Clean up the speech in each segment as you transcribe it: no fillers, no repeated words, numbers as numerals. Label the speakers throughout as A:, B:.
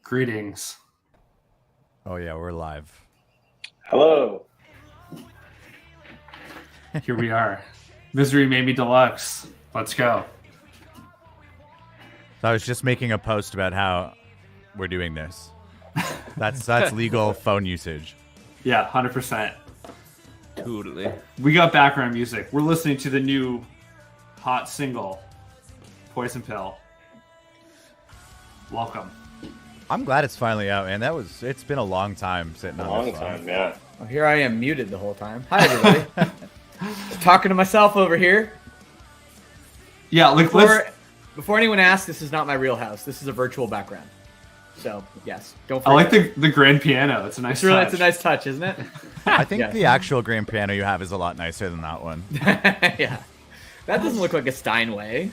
A: Greetings.
B: Oh yeah, we're live.
C: Hello.
A: Here we are. Misery Made Me Deluxe. Let's go.
B: So I was just making a post about how we're doing this. That's legal phone usage.
A: Yeah, 100%.
D: Totally.
A: We got background music. We're listening to the new hot single, Poison Pill. Welcome.
B: I'm glad it's finally out, man. It's been a long time sitting on
C: Long
B: this
C: time,
B: phone.
C: yeah.
E: Well, here I am muted the whole time. Hi, everybody. Talking to myself over here.
A: Yeah, like
E: Before anyone asks, this is not my real house. This is a virtual background. So, yes. Don't
A: I
E: forget.
A: like the grand piano. It's a nice touch.
E: It's a nice touch, isn't it?
B: I think
E: Yes.
B: the actual grand piano you have is a lot nicer than that one.
E: Yeah. That doesn't look like a Steinway.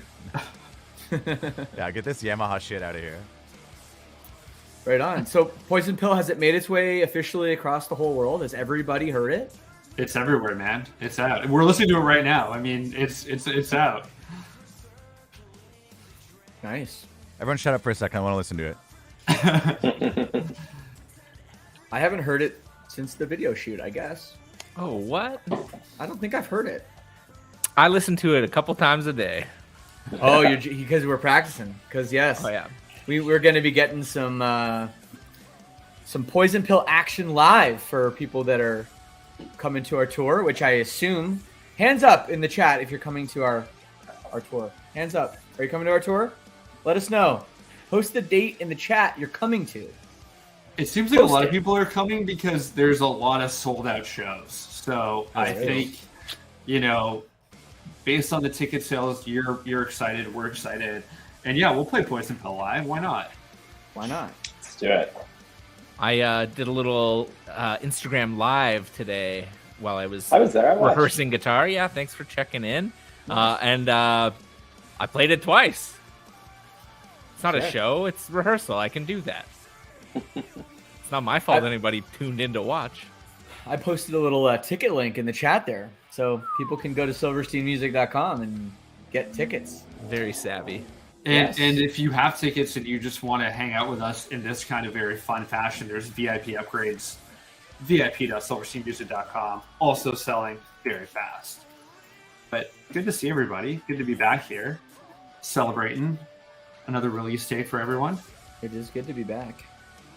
B: Yeah, get this Yamaha shit out of here.
E: Right on. So, Poison Pill, has it made its way officially across the whole world? Has everybody heard it?
A: It's everywhere, man. It's out. We're listening to it right now. I mean, it's out.
E: Nice.
B: Everyone shut up for a second. I want to listen to it.
E: I haven't heard it since the video shoot, I guess.
D: Oh, what?
E: I don't think I've heard it.
D: I listen to it a couple times a day.
E: Oh, you're because we're practicing. Because, yes.
D: Oh, yeah.
E: We're going to be getting some Poison Pill action live for people that are coming to our tour, which I assume. Hands up in the chat if you're coming to our tour. Hands up. Are you coming to our tour? Let us know. Post the date in the chat you're coming to.
A: It seems like a lot of people are coming because there's a lot of sold out shows. So I think, based on the ticket sales, you're excited, we're excited. And yeah, we'll play Poison Pill live. Why not?
E: Why not?
C: Let's do it.
D: I did a little Instagram live today while I was
C: there. I watched.
D: rehearsing guitar. Yeah, thanks for checking in. And I played it twice. It's not a
E: Sick.
D: show, it's rehearsal. I can do that. It's not my fault anybody tuned in to watch.
E: I posted a little ticket link in the chat there, so people can go to silversteinmusic.com and get tickets.
D: Very savvy.
A: And
E: Yes.
A: and if you have tickets and you just want to hang out with us in this kind of very fun fashion, there's VIP upgrades, vip.silversteinmusic.com, also selling very fast. But good to see everybody. Good to be back here, celebrating another release date for everyone.
E: It is good to be back.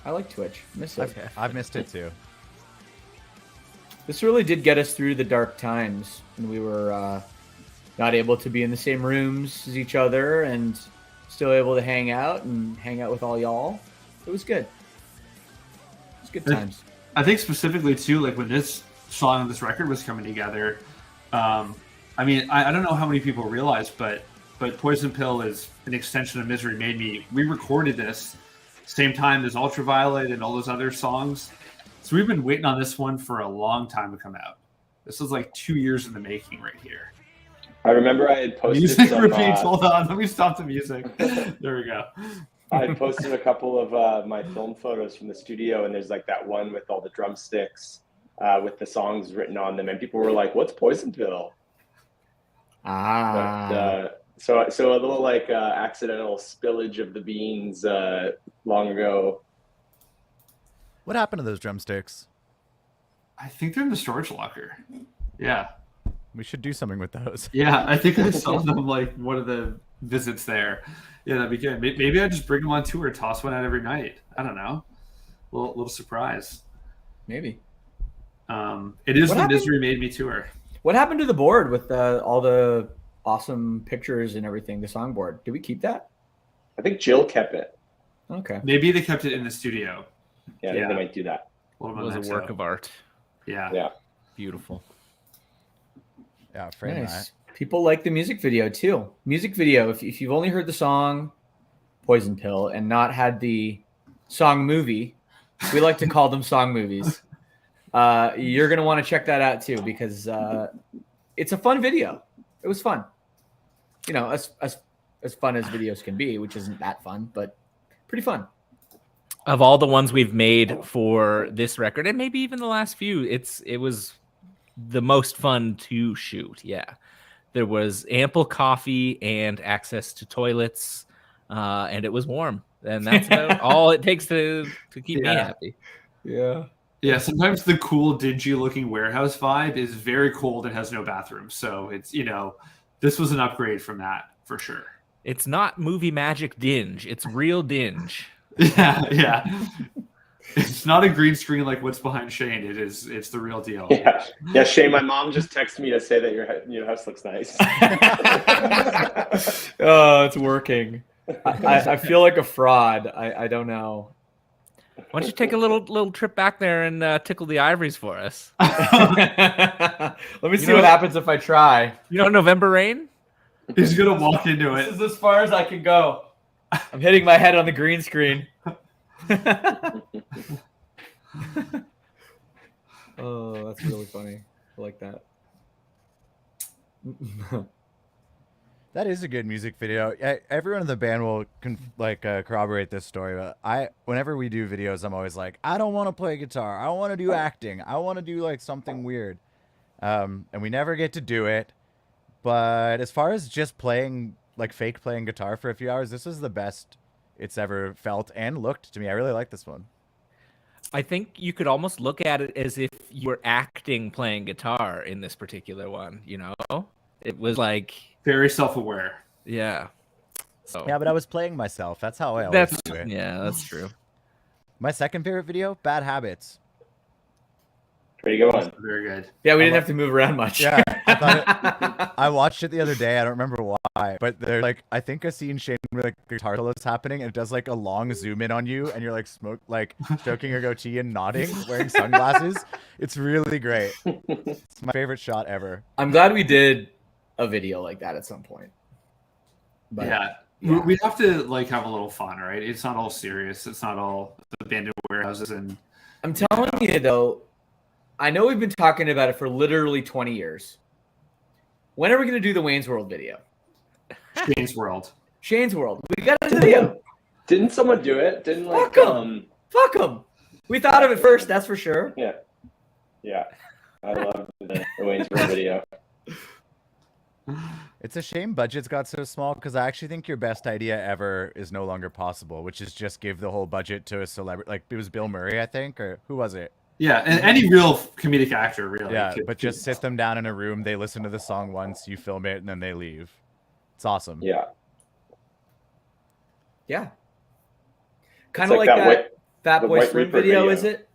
E: I like Twitch. Miss it.
B: I've missed it too.
E: This really did get us through the dark times when we were not able to be in the same rooms as each other and still able to hang out with all y'all. It was good. It was good times.
A: I think specifically too, like when this song and this record was coming together, I don't know how many people realize, but Poison Pill is an extension of Misery Made Me. We recorded this same time as Ultraviolet and all those other songs. So we've been waiting on this one for a long time to come out. This was like 2 years in the making right here.
C: I remember I had posted
A: Music
C: some,
A: repeats. Hold on. Let me stop the music. There we go.
C: I had posted a couple of my film photos from the studio, and there's like that one with all the drumsticks with the songs written on them, and people were like, "What's Poison Pill?" But, so a little like accidental spillage of the beans long ago.
B: What happened to those drumsticks?
A: I think they're in the storage locker. Yeah.
B: We should do something with those.
A: Yeah, I think I saw them like one of the visits there. Yeah, that'd be good. Maybe I just bring them on tour, toss one out every night. I don't know. Little surprise.
E: Maybe.
A: It is
E: What
A: the
E: happened?
A: Misery Made Me tour.
E: What happened to the board with all the awesome pictures and everything, the songboard? Did we keep that?
C: I think Jill kept it.
E: Okay.
A: Maybe they kept it in the studio.
C: Yeah, I think
A: Yeah.
C: they might do that.
A: A little
D: It was a
A: memento.
D: work of art.
A: Yeah.
C: Yeah.
D: Beautiful.
B: Yeah, frame that.
E: Nice. People like the music video too. Music video, if you've only heard the song Poison Pill and not had the song movie, we like to call them song movies. You're going to want to check that out too, because it's a fun video. It was fun. As fun as videos can be, which isn't that fun, but pretty fun.
D: Of all the ones we've made for this record, and maybe even the last few, it was the most fun to shoot. Yeah. There was ample coffee and access to toilets, and it was warm. and that's about all it takes to keep me happy.
E: Yeah.
A: Yeah, sometimes the cool, dingy-looking warehouse vibe is very cold and has no bathroom. So it's, this was an upgrade from that for sure.
D: It's not movie magic dinge. It's real dinge.
A: Yeah. It's not a green screen like what's behind Shane. It's the real deal.
C: Yeah. Shane, my mom just texted me to say that your house looks nice.
E: Oh, it's working. I feel like a fraud. I don't know.
D: Why don't you take a little trip back there and tickle the ivories for us?
E: Let me see what happens if I try.
D: November Rain?
A: He's gonna walk into it.
E: This is as far as I can go. I'm hitting my head on the green screen. Oh, that's really funny. I like that.
B: That is a good music video. Everyone in the band will corroborate this story. But whenever we do videos, I'm always like, I don't want to play guitar. I want to do acting. I want to do like something weird. And we never get to do it. But as far as just playing, like fake playing guitar for a few hours, this was the best it's ever felt and looked to me. I really like this one.
D: I think you could almost look at it as if you were acting playing guitar in this particular one, It was like
A: Very self-aware.
D: Yeah. So
B: Yeah, but I was playing myself. That's how I always do it.
D: Yeah, that's true.
B: My second favorite video, Bad Habits.
C: Pretty good one.
A: Very good.
E: Yeah, we didn't have to move around much.
B: Yeah, I watched it the other day. I don't remember why, but there's I think a scene Shane where the guitar solo is happening, and it does like a long zoom in on you, and you're stroking your goatee and nodding, wearing sunglasses. It's really great. It's my favorite shot ever.
E: I'm glad we did a video like that at some point. But,
A: yeah. We have to have a little fun, right? It's not all serious. It's not all abandoned warehouses and.
E: I'm telling you though. I know we've been talking about it for literally 20 years. When are we going to do the Wayne's World video?
A: Shane's World.
E: Shane's World. We got a video.
C: Didn't someone do it? Didn't
E: Fuck them. We thought of it first, that's for sure.
C: Yeah. I love the Wayne's World video.
B: It's a shame budgets got so small because I actually think your best idea ever is no longer possible, which is just give the whole budget to a celebrity. Like it was Bill Murray, I think, or who was it?
A: Yeah, and any real comedic actor, really.
B: Yeah, but just sit them down in a room, they listen to the song once, you film it, and then they leave. It's awesome.
C: Yeah.
E: Kind of like that Fat Boy Slim video, is it?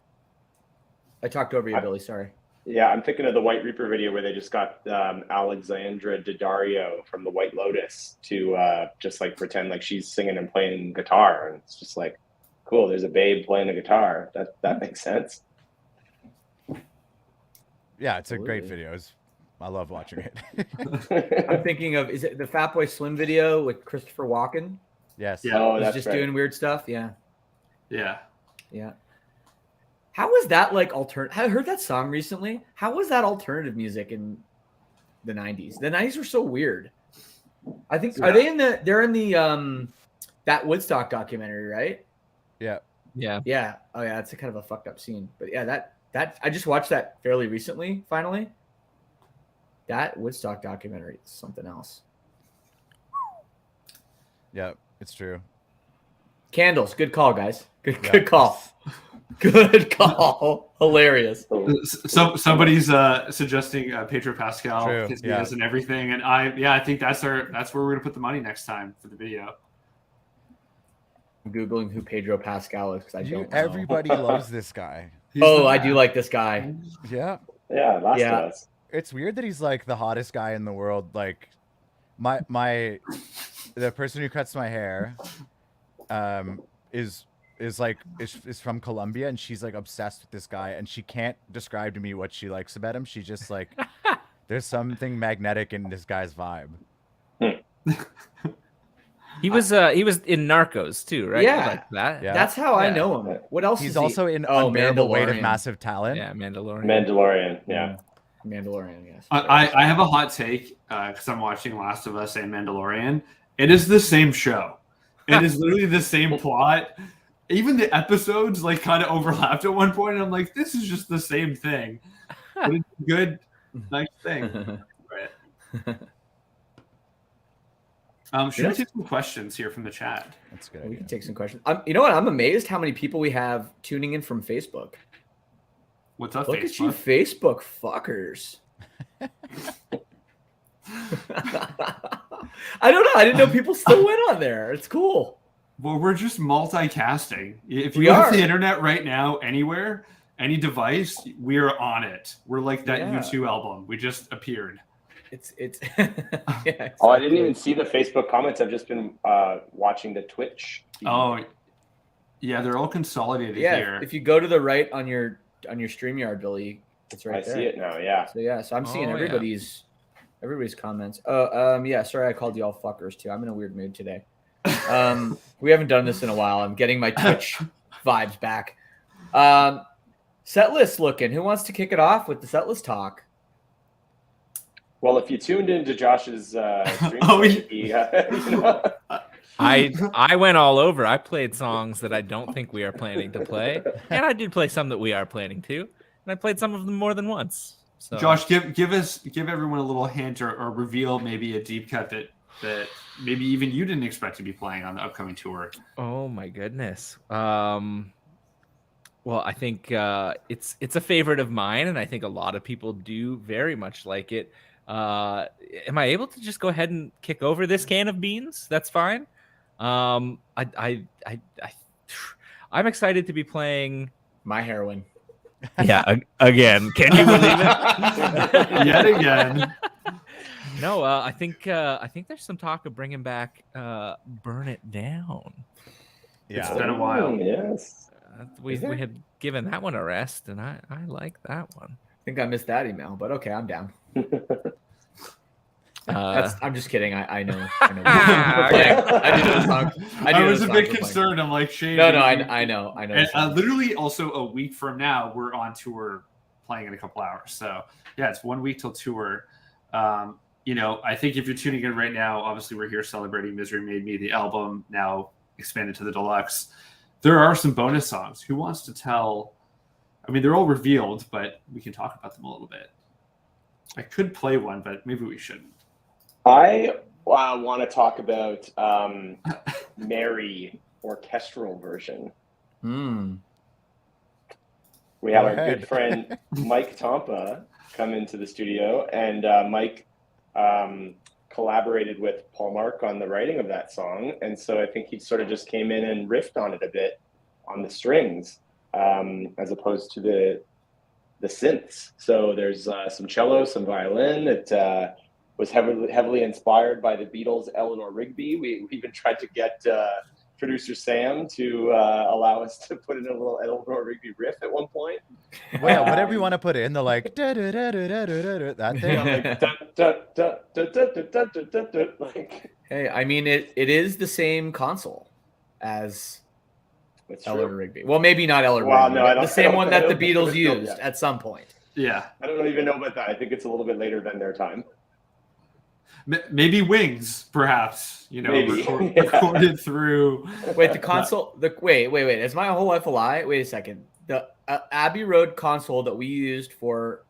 E: I talked over you, Billy, sorry.
C: Yeah, I'm thinking of the White Reaper video where they just got Alexandra Daddario from the White Lotus to just pretend like she's singing and playing guitar. And it's just cool, there's a babe playing a guitar. That makes sense.
B: Yeah, it's a great video. I love watching it.
E: I'm thinking of, is it the Fat Boy Slim video with Christopher Walken?
B: Yes.
A: Yeah.
E: He's just doing weird stuff. Yeah. How was that I heard that song recently. How was that alternative music in the 90s? The 90s were so weird. I think they're in the that Woodstock documentary, right?
B: Yeah.
E: Oh yeah, it's a kind of a fucked up scene. But yeah, that I just watched that fairly recently, finally. That Woodstock documentary is something else.
B: Yeah, it's true.
E: Candles, good call, guys. Good call. Good call. Hilarious.
A: Somebody's suggesting Pedro Pascal,
B: True,
A: his videos and everything, and I think that's where we're gonna put the money next time for the video.
E: I'm Googling who Pedro Pascal is because I don't know.
B: Everybody loves this guy.
E: I do like this guy.
B: Yeah.
C: Yeah, Last of Us.
B: It's weird that he's the hottest guy in the world. Like the person who cuts my hair is from Colombia, and she's obsessed with this guy, and she can't describe to me what she likes about him. She's just there's something magnetic in this guy's vibe.
D: He was in Narcos too, right?
E: Yeah.
D: Like that.
B: Yeah.
E: That's how I know him. What else?
B: He's
E: is he?
B: also in Unbearable Weight of
E: Mandalorian.
B: Massive Talent.
D: Yeah, Mandalorian.
C: Mandalorian, yeah.
E: Mandalorian, yes.
A: I have a hot take because I'm watching Last of Us and Mandalorian. It is the same show. It is literally the same plot. Even the episodes kind of overlapped at one point, and I'm like, this is just the same thing. But it's a good, nice thing. Right. Should we take some questions here from the chat?
B: That's good.
E: We
B: Idea.
E: can take some questions. You know what? I'm amazed how many people we have tuning in from Facebook.
A: What's up,
E: Look
A: Facebook?
E: at you, Facebook fuckers. I don't know. I didn't know people still went on there. It's cool.
A: Well, we're just multicasting. If
E: We
A: you have
E: are.
A: the internet right now, anywhere, any device, we are on it. We're like that
E: Yeah.
A: U2 album. We just appeared.
E: It's yeah,
C: Oh, I didn't
E: exactly.
C: even see the Facebook comments. I've just been watching the Twitch feed.
A: Oh, yeah, they're all consolidated
E: Yeah,
A: here.
E: if you go to the right on your StreamYard, Billy, it's right
C: I
E: there.
C: see it now. Yeah.
E: So I'm seeing
D: Oh, yeah.
E: everybody's comments. Oh, yeah, sorry I called you all fuckers too. I'm in a weird mood today. We haven't done this in a while. I'm getting my Twitch vibes back. Set list looking. Who wants to kick it off with the set list talk?
C: Well, if you tuned into Josh's stream,
A: Oh,
C: you know,
D: I went all over. I played songs that I don't think we are planning to play, and I did play some that we are planning to, and I played some of them more than once. So
A: Josh, give everyone a little hint or reveal maybe a deep cut that maybe even you didn't expect to be playing on the upcoming tour.
D: oh my goodness. Well, I think it's a favorite of mine, and I think a lot of people do very much like it. Am I able to just go ahead and kick over this can of beans? That's fine. I'm excited to be playing.
E: My heroine.
D: Yeah, again. Can you believe it?
A: Yet again.
D: No, I think there's some talk of bringing back "Burn It Down."
A: It's
B: Yeah.
A: been a while.
C: Yes.
D: We had given that one a rest, and I like that one.
E: I think I missed that email, but okay, I'm down.
D: Uh,
E: I'm just kidding. I know. I know. We're playing. I do know the song.
A: I
E: know
A: was
E: the
A: a
E: song
A: bit
E: we're playing.
A: concerned. I'm like, Shane.
E: No, I know. I know. the
A: And
E: song.
A: literally, also a week from now, we're on tour playing in a couple hours. So yeah, it's 1 week till tour. You know, I think if you're tuning in right now, obviously we're here celebrating "Misery Made Me," the album now expanded to the deluxe. There are some bonus songs. Who wants to tell? I mean, they're all revealed, but we can talk about them a little bit. I could play one, but maybe we shouldn't.
C: I want to talk about Mary orchestral version. We have
B: Go
C: our
B: ahead.
C: good friend Mike Tompa come into the studio, and Mike collaborated with Paul Mark on the writing of that song, and so I think he sort of just came in and riffed on it a bit on the strings, as opposed to the synths. So there's some cello, some violin. It was heavily inspired by the Beatles' Eleanor Rigby. We even tried to get producer Sam to allow us to put in a little Eleanor Rigby riff at one point.
B: Well, yeah, whatever you want to put in, the like that thing.
C: Like, dun, dun, dun, dun, dun, dun, dun, dun, dun, dun, like,
E: Hey, I mean, it is the same console as
C: it's
E: Eleanor
C: true.
E: Rigby. Well, maybe not Eleanor
C: Well,
E: Rigby.
C: no, I
E: but
C: don't-
E: the same one that the
C: I don't
E: Beatles
C: think it's
E: used
C: yet.
E: at some point.
A: Yeah,
C: I don't even know about that. I think it's a little bit later than their time.
A: maybe Wings, perhaps. You know,
C: Maybe.
A: recorded through.
E: Wait, the console. Wait. Is my whole life a lie? Wait a second. The Abbey Road console that we used for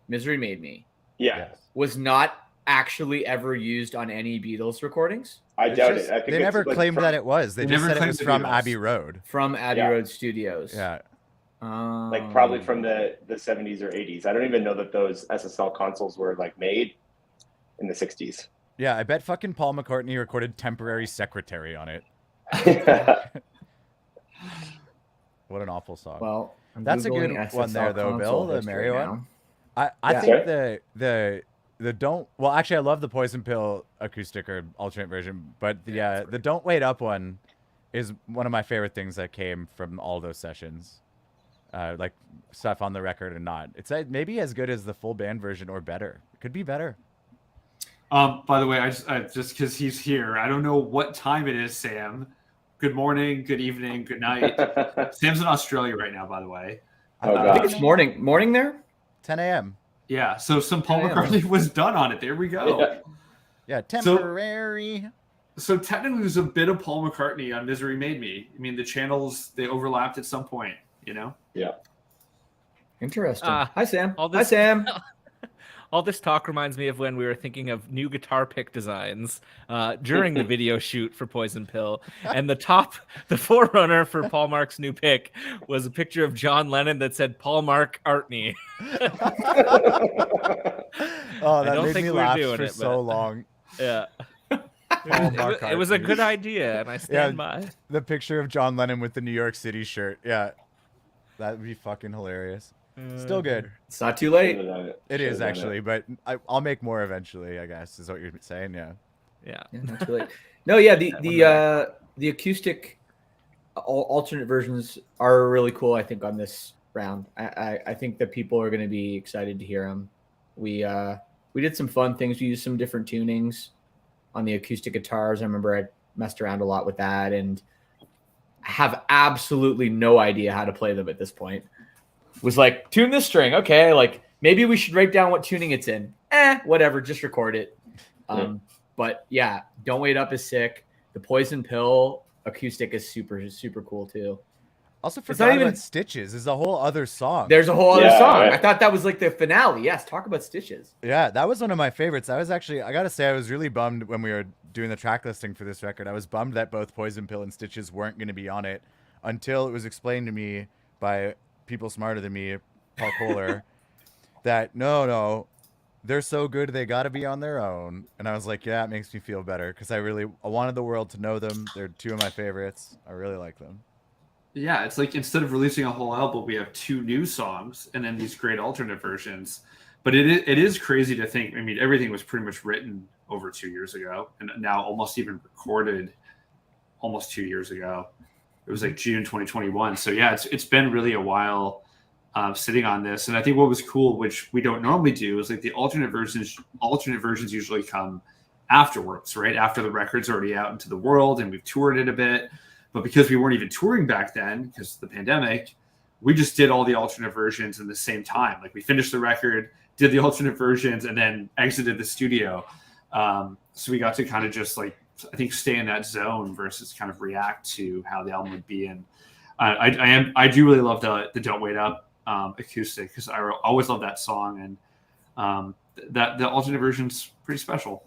E: "Misery Made Me"
C: Yeah,
E: was not actually ever used on any Beatles recordings
C: I
B: It's
C: doubt
B: just-
C: it. I think
B: they
C: it's
B: never
C: like
B: claimed
C: from-
B: that it was. They
A: They
B: just
A: never
B: said it
A: claimed
B: was
A: the
B: from
A: Beatles.
B: Abbey Road.
E: from Abbey
C: Yeah.
E: Road Studios.
B: Yeah.
C: like probably from the 70s or 80s. I don't even know that those SSL consoles were like made in the 60s.
B: Yeah, I bet fucking Paul McCartney recorded Temporary Secretary on it. What an awful song.
E: Well, I'm
B: That's a good
E: Googling
B: one there,
E: SSL
B: though,
E: console
B: Bill, the
E: history
B: Mary
E: now.
B: one. I
E: Yeah.
B: think the don't well actually I love the Poison Pill acoustic or alternate version, but the Don't Wait Up one is one of my favorite things that came from all those sessions. Like stuff on the record and not. It's maybe as good as the full band version or better. It could be better.
A: By the way, I just because he's here, I don't know what time it is, Sam. Good morning, good evening, good night. Sam's in Australia right now, by the way.
C: Oh,
E: I think
C: gosh.
E: it's morning there.
B: 10 a.m.
A: Yeah, so some Paul
E: Damn.
A: McCartney was done on it. There we go.
C: Yeah.
B: Yeah, temporary.
A: So technically, there's a bit of Paul McCartney on "Misery Made Me." I mean, the channels they overlapped at some point. You know.
E: Interesting.
D: Ah,
E: Hi, Sam.
D: all
E: Hi,
D: this-
E: Sam.
D: all this talk reminds me of when we were thinking of new guitar pick designs during the video shoot for Poison Pill, and the forerunner for Paul Mark's new pick was a picture of John Lennon that said Paul Mark Artney.
B: Oh, that
D: don't
B: made
D: think
B: me
D: we're
B: laugh
D: doing
B: for
D: it,
B: so
D: but-
B: long.
D: Yeah.
B: Paul Mark
D: It was a
B: Artney.
D: good idea, and I stand by.
B: The picture of John Lennon with the New York City shirt. Yeah, that would be fucking hilarious. Still good.
E: It's not too late.
B: It is actually, but I'll make more eventually. I guess is what you're saying. Yeah.
D: Yeah.
E: Yeah, not too late. No, yeah, the acoustic alternate versions are really cool. I think on this round, I think that people are going to be excited to hear them. We did some fun things. We used some different tunings on the acoustic guitars. I remember I messed around a lot with that and have absolutely no idea how to play them at this point. Was like, tune this string. Okay. Like maybe we should write down what tuning it's in. Whatever. Just record it. But yeah, Don't Wait Up is sick. The Poison Pill acoustic is super, super cool too.
B: Also
E: It's not
B: forgot
E: even-
B: about Stitches. Is a whole other song.
E: There's a whole other
C: Yeah,
E: song.
C: right.
E: I thought that was like the finale. Yes. Talk about Stitches.
B: Yeah, that was one of my favorites. I was actually, I gotta say, I was really bummed when we were doing the track listing for this record. I was bummed that both Poison Pill and Stitches weren't going to be on it until it was explained to me by people smarter than me, Paul Kohler, that no, they're so good they got to be on their own. And I was like, yeah, it makes me feel better because I wanted the world to know them. They're two of my favorites. I really like them.
A: Yeah, it's like instead of releasing a whole album, we have 2 new songs and then these great alternate versions. But it is crazy to think. I mean, everything was pretty much written over 2 years ago, and now almost even recorded almost 2 years ago. It was like June 2021. So yeah, it's been really a while sitting on this. And I think what was cool, which we don't normally do, is like the alternate versions usually come afterwards, right? After the record's already out into the world and we've toured it a bit. But because we weren't even touring back then because of the pandemic, we just did all the alternate versions in the same time. Like we finished the record, did the alternate versions, and then exited the studio. So we got to kind of just like, I think, stay in that zone versus kind of react to how the album would be. And I do really love the Don't Wait Up acoustic because I always love that song, and that the alternate version's pretty special.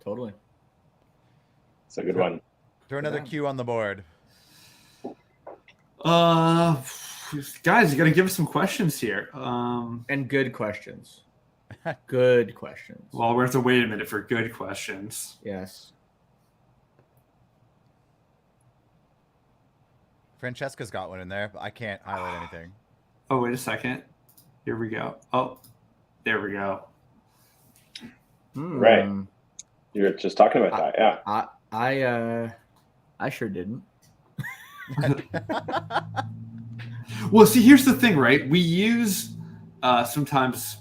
E: Totally.
C: It's a good one.
B: Throw another
E: Yeah.
B: cue on the board.
A: Guys, you got to give us some questions here.
E: And good questions. Good questions.
A: Well, we have to wait a minute for good questions.
E: Yes.
B: Francesca's got one in there, but I can't highlight anything.
A: Oh, wait a second. Here we go. Oh, there we go.
C: Right. You were just talking about that. Yeah.
E: I sure didn't.
A: Well, see, here's the thing, right? We use sometimes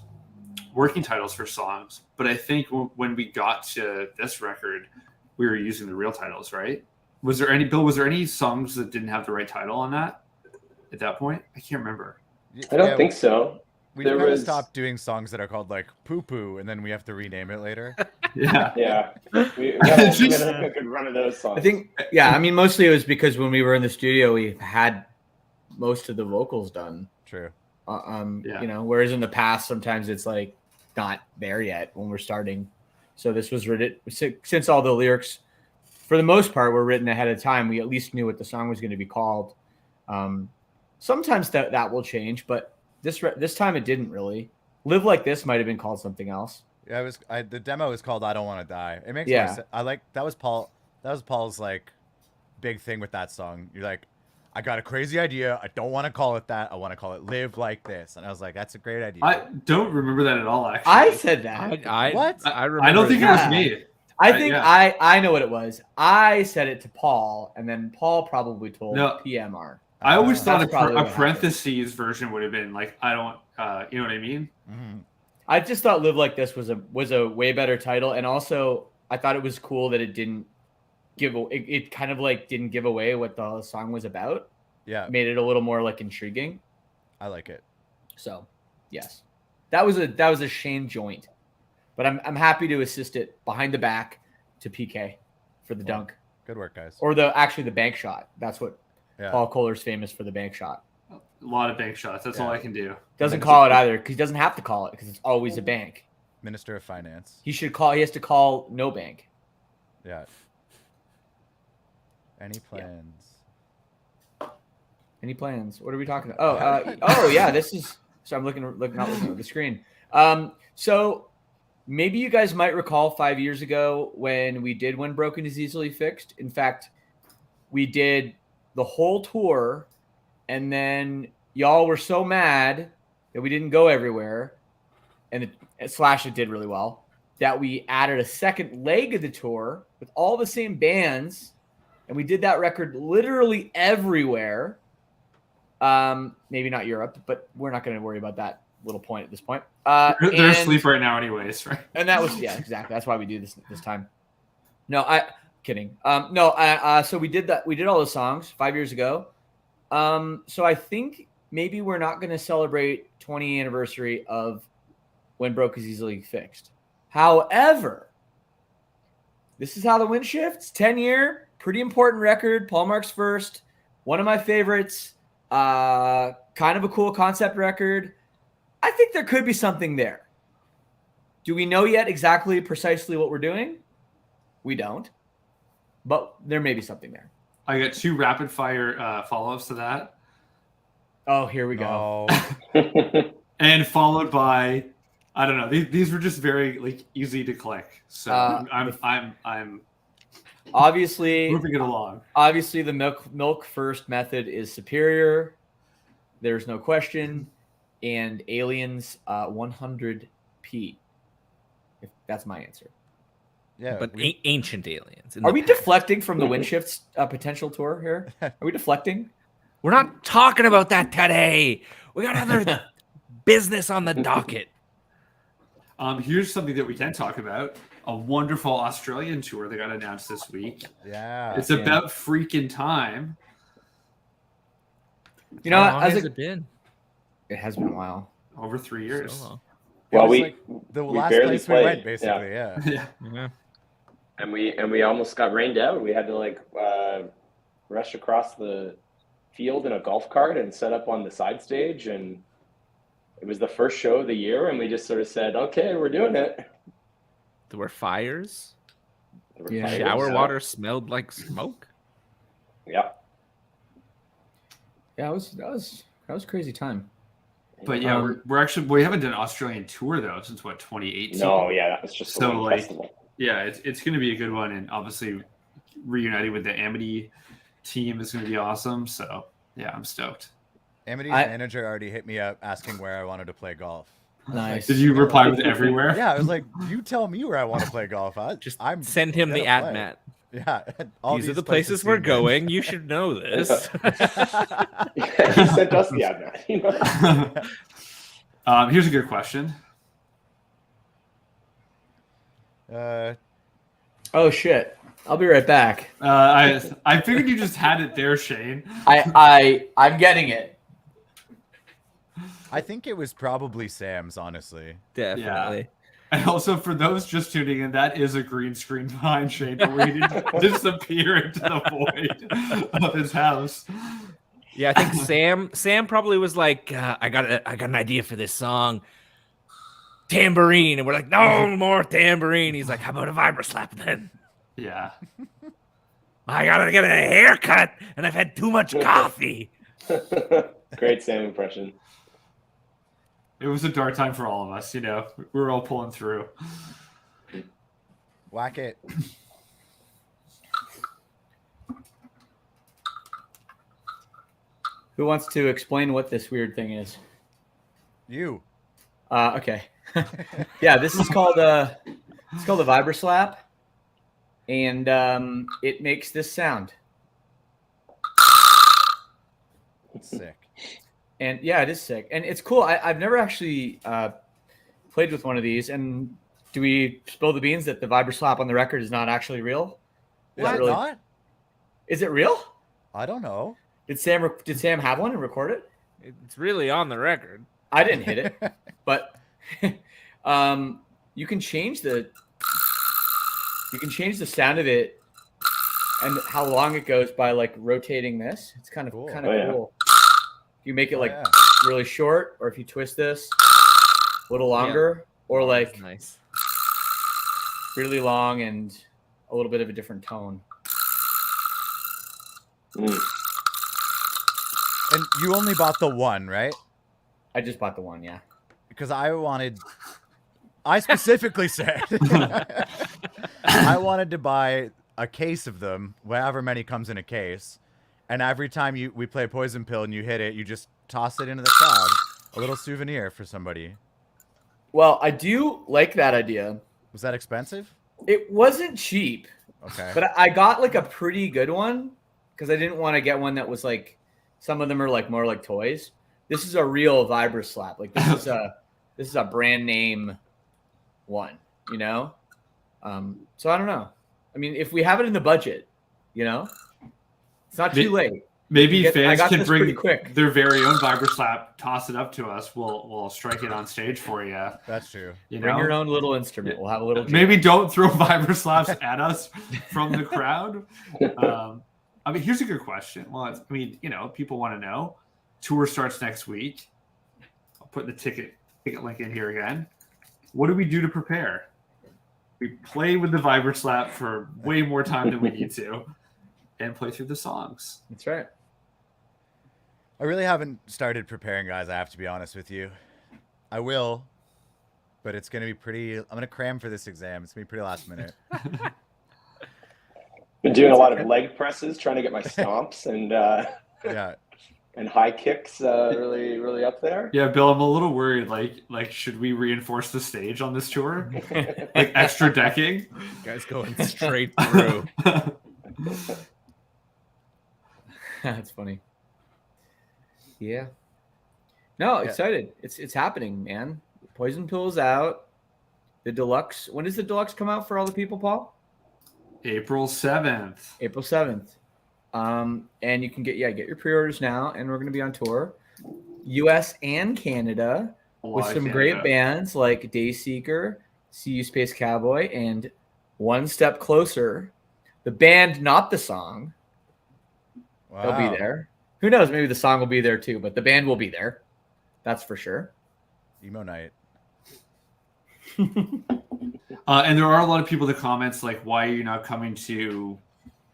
A: working titles for songs, but I think when we got to this record, we were using the real titles, right? Was there any songs that didn't have the right title on that at that point? I can't remember.
C: I don't think so.
B: We
C: There
B: kind of
C: was-
B: stopped doing songs that are called like Poo Poo, and then we have to rename it later.
A: Yeah.
C: Yeah. We got a good run of those songs.
E: I think, yeah, I mean, mostly it was because when we were in the studio, we had most of the vocals done.
B: True.
A: Yeah.
E: You know, whereas in the past, sometimes it's like not there yet when we're starting. So this was written, since all the lyrics, for the most part, were written ahead of time. We at least knew what the song was going to be called. Sometimes that will change, but this time it didn't really. Live Like This might have been called something else.
B: Yeah, the demo is called "I Don't Want to Die." It makes
E: Yeah.
B: more sense. I like that was Paul's like big thing with that song. You're like, I got a crazy idea. I don't want to call it that. I want to call it "Live Like This," and I was like, that's a great idea.
A: I don't remember that at all, actually.
E: I said that.
B: What?
D: I remember.
A: I don't think
E: Yeah.
A: it was me.
E: I think
A: yeah.
E: I know what it was. I said it to Paul, and then Paul probably told
A: No.
E: PMR.
A: I always thought
E: That's probably
A: a
E: what happened.
A: parentheses version would have been like, I don't, you know what I mean?
B: Mhm.
E: I just thought "Live Like This" was a way better title, and also I thought it was cool that it didn't it kind of like didn't give away what the song was about.
B: Yeah,
E: Made it a little more like intriguing.
B: I like it.
E: So, yes, that was a Shane joint, but I'm happy to assist it behind the back to PK for the dunk
B: Good work, guys.
E: or the bank shot. That's what
B: Yeah.
E: Paul Kohler's famous for, the bank shot.
A: A lot of bank shots. That's all I can do.
E: Doesn't call it either because he doesn't have to call it because it's always a bank.
B: Minister of Finance.
E: He should call. He has to call no bank.
B: Yeah. Any plans?
E: Any plans? What are we talking about? Oh, yeah. This is. So I'm looking not looking at the screen. So maybe you guys might recall 5 years ago when we did When Broken is Easily Fixed. In fact, we did the whole tour, and then y'all were so mad that we didn't go everywhere, and it did really well, that we added a second leg of the tour with all the same bands, and we did that record literally everywhere. Maybe not Europe, but we're not going to worry about that little point at this point.
A: They're asleep right now anyways, right?
E: And that was, exactly. That's why we do this time. No, kidding. So we did that. We did all the songs 5 years ago. So I think maybe we're not going to celebrate 20th anniversary of When Broke is Easily Fixed. However, this is how the wind shifts. 10-year, pretty important record. Paul Mark's first, one of my favorites. Kind of a cool concept record. I think there could be something there. Do we know yet exactly precisely what we're doing? We don't. But there may be something there.
A: I got 2 rapid fire follow-ups to that.
E: Oh, here we go.
A: And followed by, I don't know. These were just very easy to click. So I'm
E: obviously
A: moving it along.
E: Obviously, the milk first method is superior. There's no question. And Aliens 100p. If that's my answer.
B: Yeah,
D: but ancient aliens.
E: Are we deflecting from the Windshift's potential tour here? Are we deflecting?
D: We're not talking about that today. We got other business on the docket.
A: Here's something that we can talk about. A wonderful Australian tour that got announced this week.
B: Yeah.
A: It's about freaking time.
E: You know,
D: How long has it been?
E: It has been a while.
A: Over 3 years.
D: So
C: Well,
B: the
C: we
B: last
C: barely
B: place
C: played.
B: we went, basically. Yeah.
D: yeah.
C: And we almost got rained out. We had to rush across the field in a golf cart and set up on the side stage. And it was the first show of the year. And we just sort of said, okay, we're doing it.
D: There were fires.
E: Yeah.
D: Shower water smelled like smoke.
C: Yeah.
E: Yeah, that was a crazy time.
A: But yeah, we haven't done an Australian tour though since 2018.
C: No, yeah, that was just
A: So,
C: a festival.
A: Yeah, it's going to be a good one, and obviously reuniting with the Amity team is going to be awesome. So yeah, I'm stoked.
B: Amity's manager already hit me up asking where I wanted to play golf.
E: Nice.
A: Did you reply with everywhere?
B: Yeah, I was like, you tell me where I want to play golf. I'm
D: Send him the
B: gonna
D: ad,
B: play.
D: Matt.
B: Yeah.
D: These are the places we're going. You should know this.
C: He sent us the ad, Matt. You know?
A: Here's a good question.
E: Oh shit! I'll be right back.
A: I figured you just had it there, Shane.
E: I'm getting it.
B: I think it was probably Sam's, honestly.
D: Definitely.
A: Yeah. And also, for those just tuning in, that is a green screen behind Shane, but we didn't disappear into the void of his house.
D: Yeah, I think Sam probably was like, I got an idea for this song. Tambourine. And we're like, no more tambourine. He's like, how about a Vibra Slap then?
A: Yeah.
D: I gotta get a haircut and I've had too much coffee.
C: Great Sam impression.
A: It was a dark time for all of us, you know. We were all pulling through.
B: Whack it.
E: Who wants to explain what this weird thing is?
B: You.
E: Okay. Yeah, this is called the Vibra Slap, and it makes this sound.
B: It's sick.
E: And yeah, it is sick, and it's cool. I've never actually played with one of these. And do we spill the beans that the Vibra Slap on the record is not actually real?
B: Is it not?
E: Is it real?
B: I don't know.
E: Did Sam have one and record it?
D: It's really on the record.
E: I didn't hit it, but you can change the sound of it and how long it goes by like rotating this. It's kind of
B: Cool.
E: cool. You make it like
B: yeah.
E: really short, or if you twist this a little longer, or
D: Oh, that's
E: like
D: nice.
E: really long and a little bit of a different tone.
C: Mm.
B: And you only bought the one, right?
E: I just bought the one, yeah.
B: Because I specifically said I wanted to buy a case of them, however many comes in a case, and every time we play Poison Pill and you hit it, you just toss it into the crowd, a little souvenir for somebody.
E: Well, I do like that idea.
B: Was that expensive?
E: It wasn't cheap,
B: Okay.
E: but I got like a pretty good one because I didn't want to get one that was like, some of them are like more like toys. This is a real Vibra Slap. Like this is a brand name one, you know? So I don't know. I mean, if we have it in the budget, you know, it's not too late.
A: Maybe
E: I
A: fans
E: got
A: can
E: this
A: bring
E: pretty quick.
A: their very own Vibra Slap, toss it up to us. We'll strike it on stage for you.
B: That's true.
A: You
E: Bring
A: know?
E: your own little instrument. We'll have a little.
A: Maybe don't throw Vibra Slaps at us from the crowd. I mean, here's a good question. Well, I mean, you know, people want to know. Tour starts next week. I'll put the ticket link in here again. What do we do to prepare? We play with the Vibra Slap for way more time than we need to, and play through the songs.
E: That's right.
B: I really haven't started preparing, guys. I have to be honest with you. I will, but it's going to be pretty. I'm going to cram for this exam. It's going to be pretty last minute.
C: Been doing a lot of leg presses, trying to get my stomps and
B: Yeah.
C: and high kicks really up there.
A: Yeah, Bill, I'm a little worried. Like, should we reinforce the stage on this tour? Like extra decking?
D: Guys going straight through.
E: That's funny. Yeah. No,
B: Yeah.
E: excited. It's happening, man. Poison Pill's out. The Deluxe. When does the Deluxe come out for all the people, Paul?
A: April 7th.
E: April 7th. And you can get your pre-orders now, and we're going to be on tour, US and Canada, with some great bands like Dayseeker, See You Space Cowboy, and One Step Closer. The band, not the song.
B: Wow.
E: They'll be there. Who knows? Maybe the song will be there too, but the band will be there. That's for sure.
B: Emo night.
A: And there are a lot of people in the comments like, why are you not coming to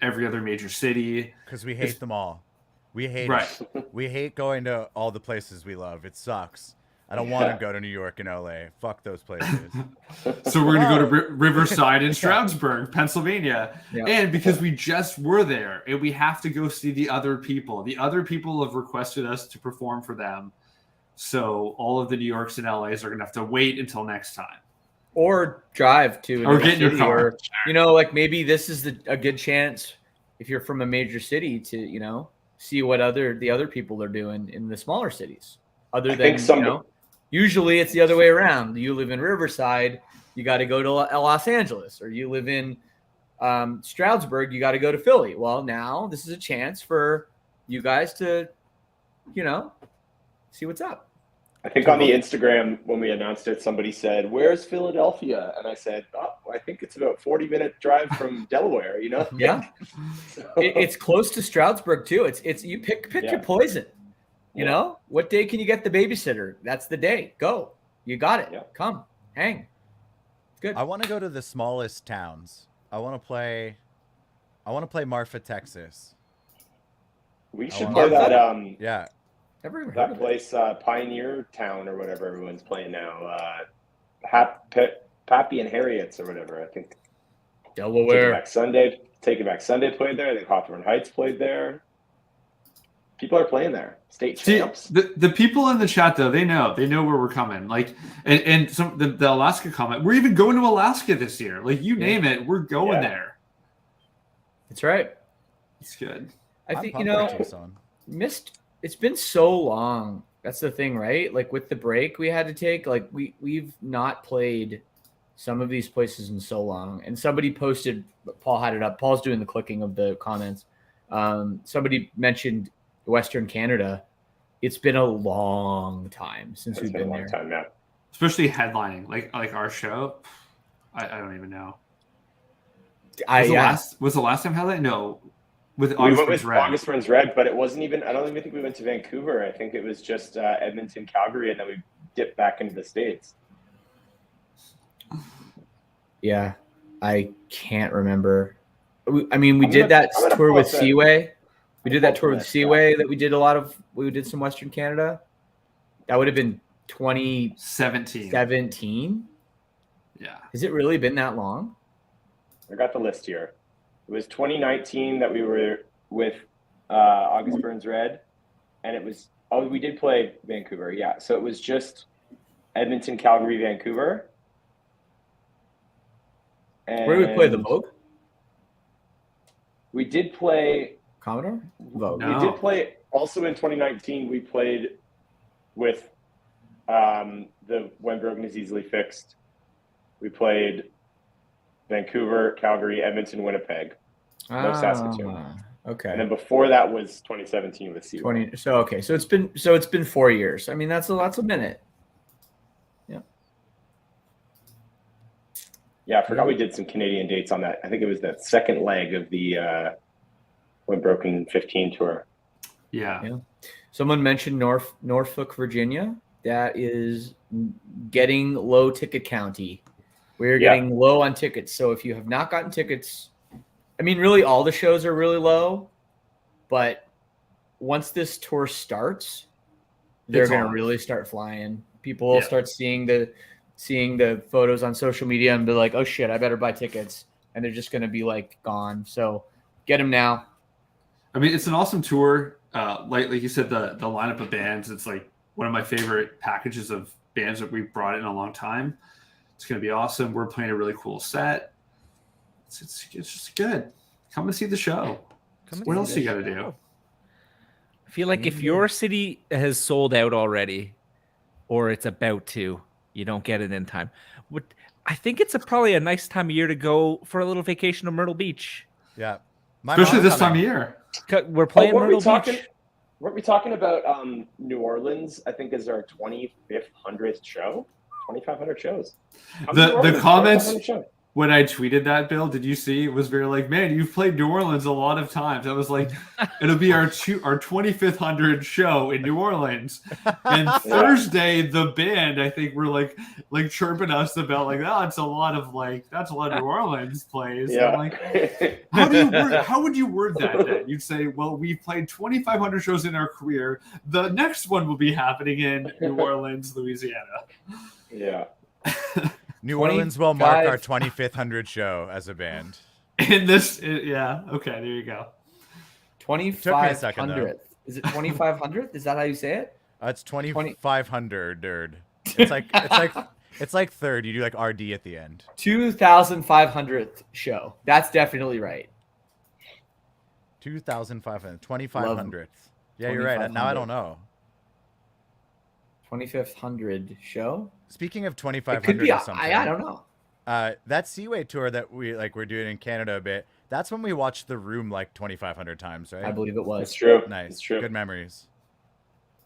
A: every other major city?
B: Because we hate them all. We hate
A: Right.
B: it. We hate going to all the places we love. It sucks. I don't want to go to New York and LA. Fuck those places.
A: So we're going to go to Riverside and Stroudsburg, Pennsylvania.
E: Yeah.
A: And because we just were there and we have to go see the other people. The other people have requested us to perform for them. So all of the New Yorks and LAs are going to have to wait until next time.
E: Or drive to
A: Or
E: another
A: get in your
E: city,
A: car.
E: or you know, like maybe this is a good chance if you're from a major city to, you know, see what the other people are doing in the smaller cities. Other than, you know, usually it's the other way around. You live in Riverside, you got to go to Los Angeles, or you live in Stroudsburg, you got to go to Philly. Well, now this is a chance for you guys to, you know, see what's up.
C: I think on the Instagram when we announced it, somebody said, "Where's Philadelphia?" And I said, "Oh, I think it's about 40-minute drive from Delaware." You know?
E: Yeah,
C: So,
E: it's close to Stroudsburg too. It's you pick your poison. You know, what day can you get the babysitter? That's the day. Go. You got it.
C: Yeah.
E: Come, hang. It's good.
B: I want to go to the smallest towns. I want to play Marfa, Texas.
C: we should
B: want
C: play that
B: Yeah.
E: Never even heard
C: that
E: of it.
C: place, Pioneer Town or whatever everyone's playing now. Pappy and Harriet's or whatever. I think
E: Delaware.
C: Take It Back Sunday played there. I think Hawthorne Heights played there. People are playing there. State
A: See,
C: champs.
A: the people in the chat though, they know where we're coming. Like, and some the Alaska comment, we're even going to Alaska this year. Like, you name it, we're going there.
E: That's right.
A: It's good.
E: I think,
B: I'm
E: you
B: pumped
E: know,
B: for Tucson.
E: it's been so long. That's the thing, right? Like with the break we had to take, like we've not played some of these places in so long. And somebody posted, Paul had it up. Paul's doing the clicking of the comments. Somebody mentioned Western Canada. It's been a long time since we've been there.
C: Time, yeah.
A: Especially headlining, like our show. I don't even know.
E: Yeah.
A: Was the last time headlining? No. With
C: We
A: August
C: went
A: Burns
C: with
A: Red.
C: August Burns Red, but it wasn't even. I don't even think we went to Vancouver. I think it was just Edmonton, Calgary, and then we dipped back into the States.
E: Yeah, I can't remember. We did that
C: I'm gonna
E: tour
C: pull
E: with
C: up the-
E: Seaway. We did that tour with
C: list,
E: Seaway that we did a lot of. We did some Western Canada. That would have been 2017.
A: 17. Yeah.
E: Has it really been that long?
C: I got the list here. It was 2019 that we were with August Burns Red, and it was we did play Vancouver, yeah. So it was just Edmonton, Calgary, Vancouver. And
E: Where did we play the Vogue?
C: we did play.
E: Commodore? Vogue.
A: No.
C: We did play also in 2019. We played with the When Broken Is Easily Fixed. We played Vancouver, Calgary, Edmonton, Winnipeg. No Saskatoon.
E: Okay.
C: And then before that was 2017 with Seaway.
E: 20. So okay. So it's been 4 years. I mean, that's a minute. Yeah.
C: Yeah, I forgot we did some Canadian dates on that. I think it was that second leg of the When Broken 15 tour.
A: Yeah.
E: Yeah. Someone mentioned Norfolk, Virginia. That is getting low ticket county. We're getting low on tickets. So if you have not gotten tickets, I mean, really all the shows are really low, but once this tour starts, they're going to really start flying. People will start seeing the photos on social media and be like, oh shit, I better buy tickets. And they're just going to be like gone. So get them now.
A: I mean, it's an awesome tour. Like you said, the lineup of bands, it's like one of my favorite packages of bands that we've brought in a long time. It's going to be awesome. We're playing a really cool set. It's just good. Come and see the show. What else you got to do?
D: I feel like if your city has sold out already, or it's about to, you don't get it in time. I think it's probably a nice time of year to go for a little vacation to Myrtle Beach.
B: Yeah.
A: Especially this time of year.
D: We're playing Myrtle Beach.
C: Weren't we talking about New Orleans? I think is our 25th, 100th show. 2,500 shows.
A: The comments when I tweeted that, Bill, did you see? It was very like, man, you've played New Orleans a lot of times. I was like, it'll be our 25th 100 show in New Orleans. And Thursday, the band, I think, were like chirping us about like, oh, that's a lot of New Orleans plays.
C: Yeah.
A: I'm like, how would you word that then? You'd say, well, we've played 2,500 shows in our career. The next one will be happening in New Orleans, Louisiana.
C: Yeah.
B: New Orleans will mark our 25th 100 show as a band.
A: In this, yeah. Okay, there you go.
E: 2,500th. Is it 2,500th? Is that how you say it?
B: It's 2,500. It's like third. You do like RD at the end.
E: 2,500th show. That's definitely right.
B: 2,500. 2,500th. Yeah, you're right. Now I don't know.
E: 25th 100 show.
B: Speaking of
E: It
B: 2,500
E: could be.
B: or something,
E: I don't know.
B: That Seaway tour that we're doing in Canada a bit. That's when we watched The Room like 2,500 times, right?
E: I believe it was.
C: It's true.
B: Nice.
C: It's true.
B: Good memories.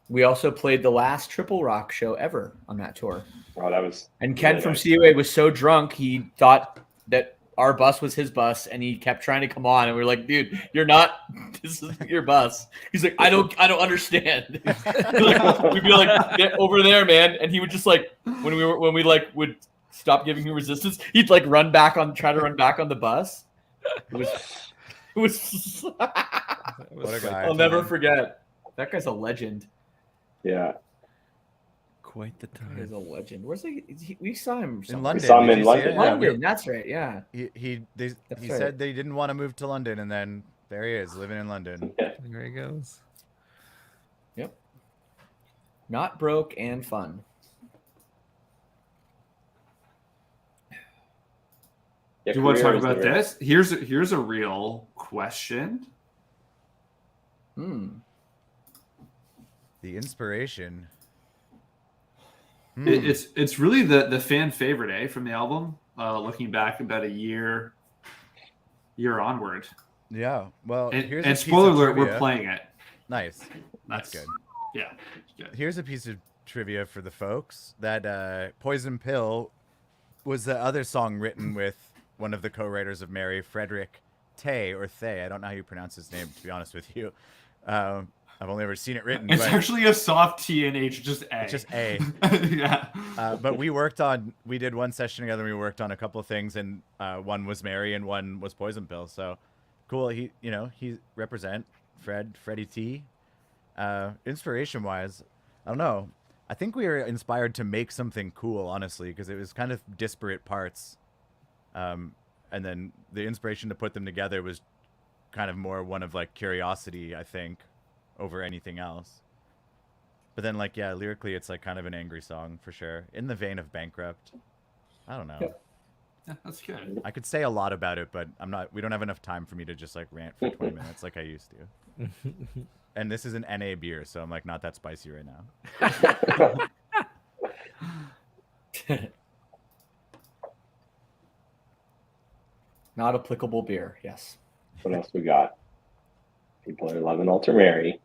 E: We also played the last Triple Rock show ever on that tour.
C: Oh, that was.
E: And Ken
C: really
E: from
C: nice.
E: Seaway was so drunk he thought that our bus was his bus, and he kept trying to come on. And we were like, "Dude, you're not. This isn't your bus." He's like, "I don't understand." We'd be like, "Get over there, man!" And he would just like when we would stop giving him resistance, he'd like try to run back on the bus. It was.
B: What a guy.
E: I'll never forget. That guy's a legend.
C: Yeah.
D: Quite the
E: That
D: time.
E: guy's a legend. Where's we saw him
B: In
E: somewhere.
B: London.
C: We saw him
B: Did
C: in
B: you see
C: London.
B: it? Yeah,
E: London, that's right. Yeah.
B: he
E: That's right.
B: said they didn't want to move to London, and then there he is living in London.
D: There he goes.
E: Yep. Not broke and fun.
C: Yeah,
A: Do you want to talk
C: career is
A: about
C: the-
A: this? Here's a real question.
B: The inspiration.
A: It's really the fan favorite, from the album. Looking back about a year onward.
B: Yeah. Well, here's a
A: And
B: piece
A: spoiler
B: of
A: alert, we're
B: trivia.
A: playing it.
B: Nice. That's good.
A: Yeah. Good.
B: Here's a piece of trivia for the folks that Poison Pill was the other song written with one of the co-writers of Mary, Frederick Tay or Thay. I don't know how you pronounce his name, to be honest with you. I've only ever seen it written.
A: It's
B: but
A: actually a soft T and H, just A.
B: it's just A.
A: Yeah.
B: But we did one session together. And we worked on a couple of things, and one was Mary and one was Poison Pill. So cool. He represent Freddie T. Inspiration wise, I don't know. I think we were inspired to make something cool, honestly, because it was kind of disparate parts. And then the inspiration to put them together was kind of more one of like curiosity, I think, over anything else. But then like, yeah, lyrically it's like kind of an angry song for sure, in the vein of Bankrupt. I don't know.
A: Yeah, that's good.
B: I could say a lot about it, but we don't have enough time for me to just like rant for 20 minutes like I used to. And this is an NA beer, so I'm like not that spicy right now.
E: Not applicable beer. Yes.
C: What else we got? People are loving Alter Mary.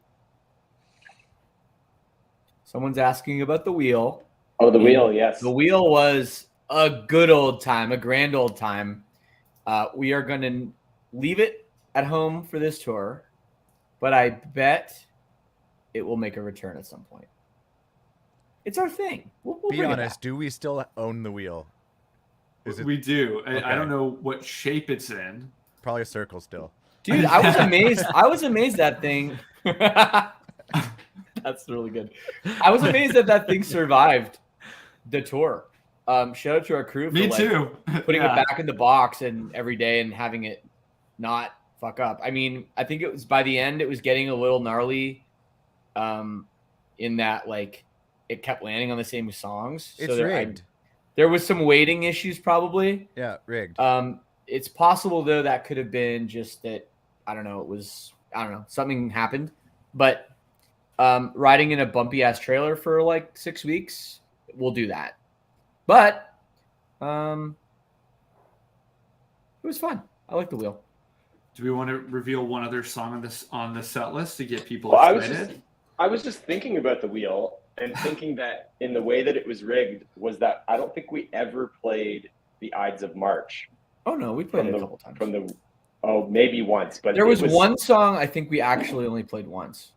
E: Someone's asking about the wheel.
C: Oh, the wheel, yes.
E: The wheel was a good old time, a grand old time. We are going to leave it at home for this tour, but I bet it will make a return at some point. It's our thing. We'll
B: Be
E: bring it
B: honest,
E: back.
B: do we still own the wheel?
A: We do.
B: Okay.
A: I don't know what shape it's in.
B: Probably a circle still.
E: Dude, I was amazed. I was amazed that thing. That's really good. I was amazed that thing survived the tour. Shout out to our crew for
A: Me too.
E: putting
A: Yeah.
E: it back in the box and every day and having it not fuck up. I mean, I think it was by the end it was getting a little gnarly, in that like it kept landing on the same songs.
B: It's rigged.
E: There was some weighting issues probably.
B: Yeah, rigged.
E: It's possible though that could have been just that something happened. But riding in a bumpy ass trailer for like 6 weeks, we'll do that. But it was fun. I like the wheel.
A: Do we want to reveal one other song on the set list to get people
C: Well,
A: excited?
C: I was just thinking about the wheel and thinking that in the way that it was rigged was that I don't think we ever played the Ides of March.
E: Oh no, we played it a couple times.
C: Maybe once, but
E: There was one song I think we actually only played once.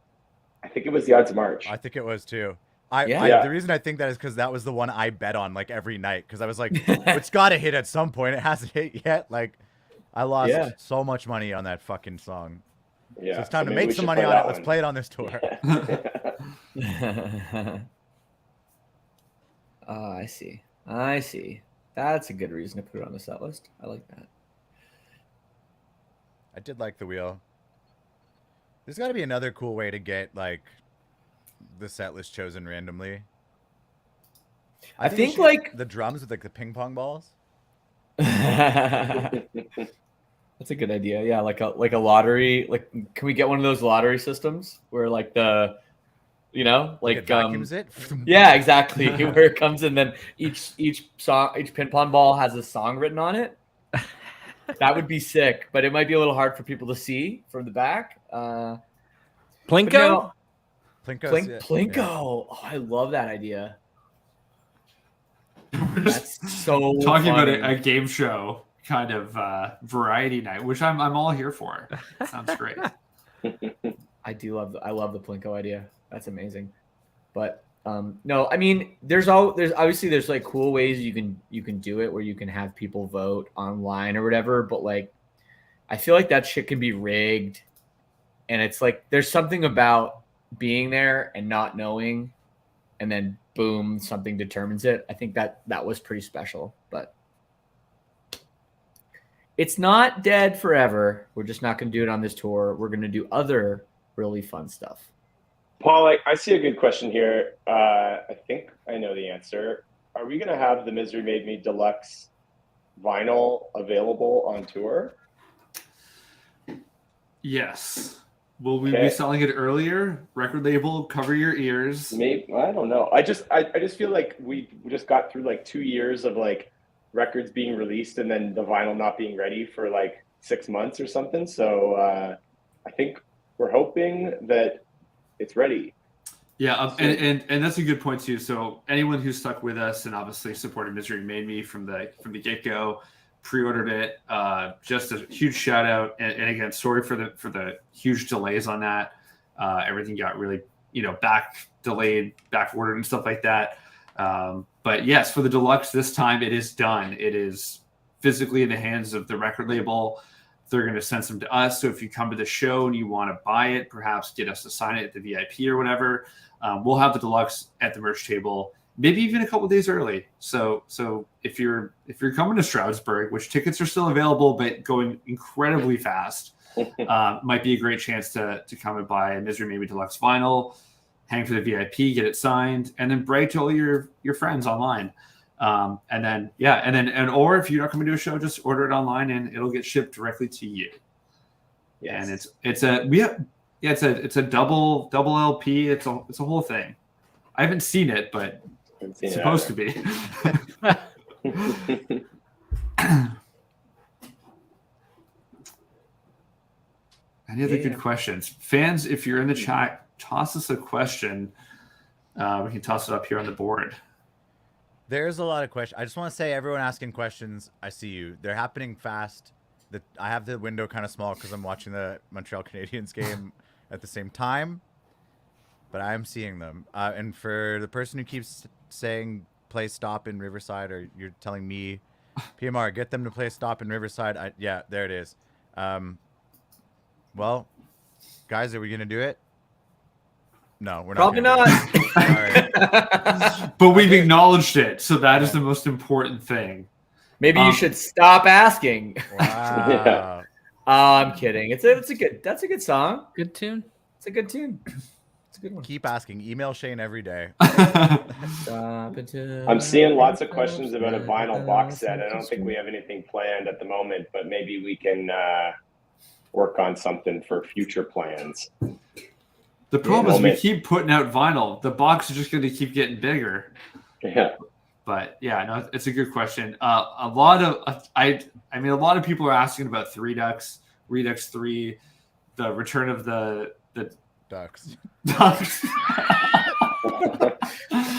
C: I think it was the Ides of March.
B: I think it was too.
E: Yeah.
B: The reason I think that is because that was the one I bet on like every night, because I was like, it's got to hit at some point. It hasn't hit yet. Like, I lost so much money on that fucking song.
C: Yeah,
B: So it's time to
C: maybe
B: make
C: we
B: some
C: should
B: money
C: play
B: on
C: that
B: it. Let's
C: one.
B: play it on this tour.
E: I see. That's a good reason to put it on the set list. I like that.
B: I did like the wheel. There's got to be another cool way to get like the set list chosen randomly.
E: I think
B: we should
E: like
B: the drums with like the ping pong balls.
E: That's a good idea. Yeah, like a lottery. Like, can we get one of those lottery systems where like the, like
B: it vacuums it.
E: Yeah, exactly. Where it comes and then each ping pong ball has a song written on it. That would be sick, but it might be a little hard for people to see from the back.
D: Plinko?
B: Plinko's,
E: Plinko.
B: yeah.
E: Oh, I love that idea.
A: We're just
E: That's so
A: talking
E: funny.
A: about a game show kind of variety night, which I'm all here for. Sounds great.
E: I love the Plinko idea. That's amazing. But no, I mean, there's obviously like cool ways you can do it where you can have people vote online or whatever. But like, I feel like that shit can be rigged, and it's like there's something about being there and not knowing, and then boom, something determines it. I think that was pretty special, but it's not dead forever. We're just not going to do it on this tour. We're going to do other really fun stuff.
C: Paul, I see a good question here. I think I know the answer. Are we going to have the Misery Made Me Deluxe Vinyl available on tour?
A: Yes. Will we
C: Okay.
A: be selling it earlier? Record label, cover your ears.
C: Maybe, I don't know. I just feel like we just got through like 2 years of like records being released and then the vinyl not being ready for like 6 months or something. So I think we're hoping that it's ready.
A: Yeah, and that's a good point too. So anyone who stuck with us and obviously supported Misery Made Me from the get-go, pre-ordered it. Just a huge shout out, and again, sorry for the huge delays on that. Everything got really, back delayed, back ordered, and stuff like that. But yes, for the deluxe this time, it is done. It is physically in the hands of the record label. They're going to send some to us. So if you come to the show and you want to buy it, perhaps get us to sign it at the VIP or whatever, we'll have the deluxe at the merch table, maybe even a couple of days early. So if you're coming to Stroudsburg, which tickets are still available but going incredibly fast, might be a great chance to come and buy a Misery Made Me Deluxe vinyl, hang for the VIP, get it signed, and then brag to all your friends online. Or if you're not coming to a show, just order it online and it'll get shipped directly to you. Yes. And it's a double LP. It's a whole thing. I haven't seen it, but it's supposed to be. Any other good questions? Fans, if you're in the chat, toss us a question. We can toss it up here on the board.
B: There's a lot of questions. I just want to say, everyone asking questions, I see you. They're happening fast. I have the window kind of small because I'm watching the Montreal Canadiens game at the same time, but I am seeing them. And for the person who keeps saying play stop in Riverside, or you're telling me, PMR, get them to play stop in Riverside. Yeah, there it is. Well, guys, are we going to do it? No, we're not.
E: Probably not.
A: But we've acknowledged it, so that is the most important thing.
E: Maybe you should stop asking.
B: Wow.
C: Yeah.
E: I'm kidding. That's a good song.
D: Good tune.
E: It's a good tune. It's a good one.
B: Keep asking. Email Shane every day.
C: I'm seeing lots of questions about a vinyl box set. I don't think we have anything planned at the moment, but maybe we can work on something for future plans.
A: The problem is we keep putting out vinyl. The box is just going to keep getting bigger.
C: Yeah.
A: But yeah, no, it's a good question. A lot of people are asking about Redux 3, the return of the
B: Ducks.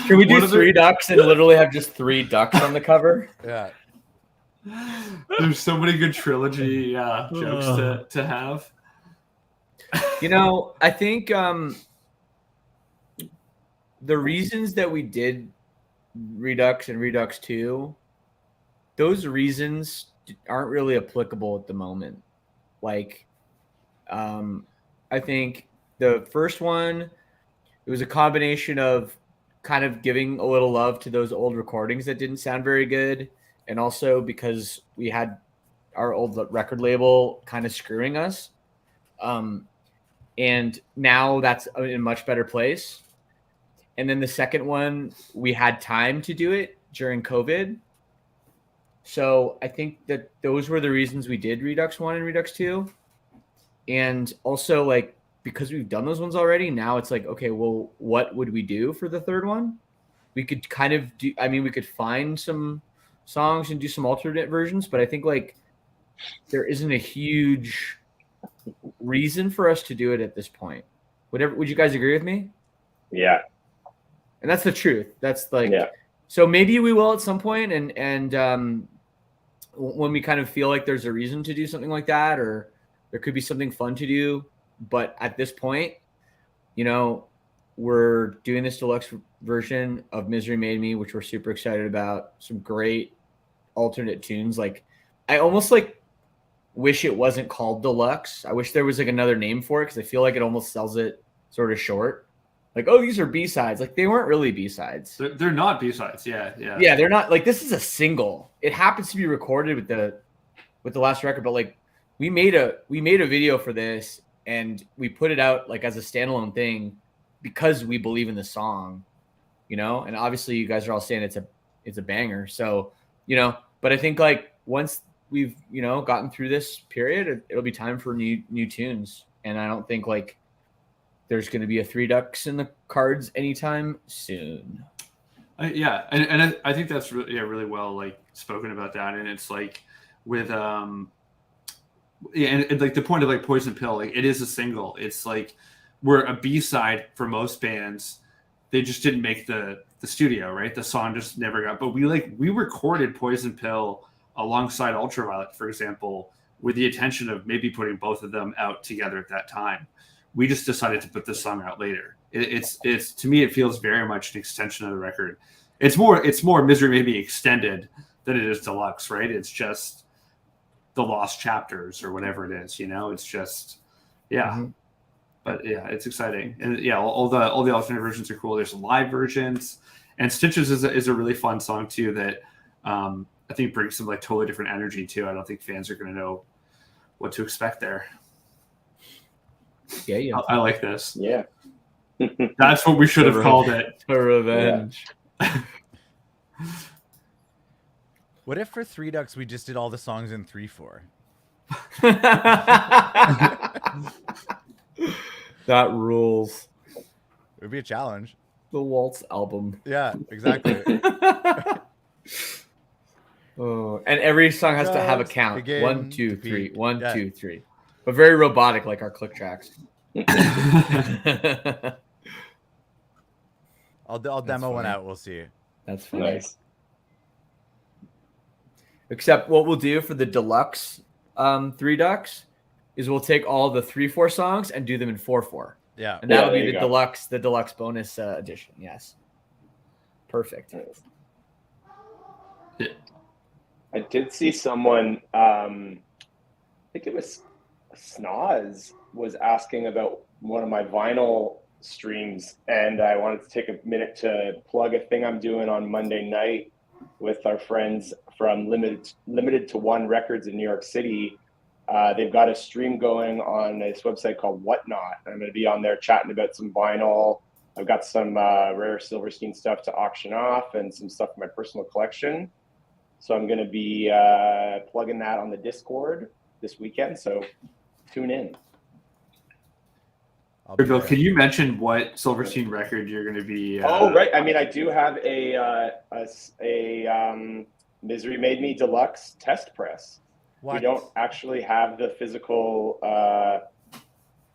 E: Can we do 3 ducks and literally have just 3 ducks on the cover?
B: Yeah.
A: There's so many good trilogy jokes to have.
E: I think the reasons that we did Redux and Redux 2, those reasons aren't really applicable at the moment. Like, I think the first one, it was a combination of kind of giving a little love to those old recordings that didn't sound very good, and also because we had our old record label kind of screwing us. And now that's in a much better place. And then the second one, we had time to do it during COVID. So I think that those were the reasons we did Redux 1 and Redux 2. And also, like, because we've done those ones already, now it's like, okay, well, what would we do for the third one? We could kind of we could find some songs and do some alternate versions, but I think, like, there isn't a huge reason for us to do it at this point. Would you guys agree with me?
C: Yeah.
E: And that's the truth. That's like, So maybe we will at some point, and when we kind of feel like there's a reason to do something like that, or there could be something fun to do. But at this point, we're doing this deluxe version of Misery Made Me, which we're super excited about. Some great alternate tunes. Like, I almost wish it wasn't called deluxe. I wish there was another name for it, because I feel like it almost sells it sort of short. Like, oh, these are B-sides. Like, they weren't really B-sides.
A: They're not B-sides. Yeah.
E: Yeah, they're not. Like, this is a single. It happens to be recorded with the last record, but like, we made a video for this, and we put it out like as a standalone thing because we believe in the song, And obviously, you guys are all saying it's a banger. So, but I think, like, once we've gotten through this period, it'll be time for new tunes, and I don't think like there's going to be a 3 ducks in the cards anytime soon.
A: And I think that's really well like spoken about that. And it's like with and like the point of like Poison Pill, like, it is a single. It's like we're a B-side for most bands. They just didn't make the studio, right? The song just never got. But we recorded Poison Pill alongside Ultraviolet, for example, with the intention of maybe putting both of them out together at that time. We just decided to put this song out later. It's to me, it feels very much an extension of the record. It's more Misery Made Me extended than it is deluxe, right? It's just the lost chapters or whatever it is, it's just, yeah. Mm-hmm. But yeah, it's exciting. And yeah, all the alternate versions are cool. There's live versions, and Stitches is a really fun song too that I think brings some like totally different energy too. I don't think fans are going to know what to expect there.
E: Yeah.
A: I like this.
C: Yeah.
A: That's what we should have called it.
E: A revenge.
C: Yeah.
B: What if for Three Ducks we just did all the songs in 3/4?
E: That rules.
B: It would be a challenge.
E: The Waltz album.
B: Yeah, exactly.
E: Oh, and every song has to have a count.
B: Begin
E: 1, 2,
B: to
E: 3.
B: beat.
E: 1,
B: Yeah.
E: 2, 3. But very robotic, like our click tracks.
B: I'll demo one out. We'll see.
E: That's funny.
C: Nice.
E: Except what we'll do for the deluxe Three Ducks is we'll take all the 3/4 songs and do them in 4/4.
B: Yeah.
E: And that'll
C: there
E: be
C: you
E: the
C: go.
E: deluxe bonus edition. Yes. Perfect.
C: I did see someone, I think it was Snoz, was asking about one of my vinyl streams, and I wanted to take a minute to plug a thing I'm doing on Monday night with our friends from Limited to One Records in New York City. They've got a stream going on this website called Whatnot. I'm going to be on there chatting about some vinyl. I've got some rare Silverstein stuff to auction off and some stuff from my personal collection. So I'm going to be plugging that on the Discord this weekend. So tune in.
A: Bill, can you mention what Silverstein record you're going to be?
C: Oh, right. I mean, I do have a Misery Made Me Deluxe test press.
B: What?
C: We don't actually have the physical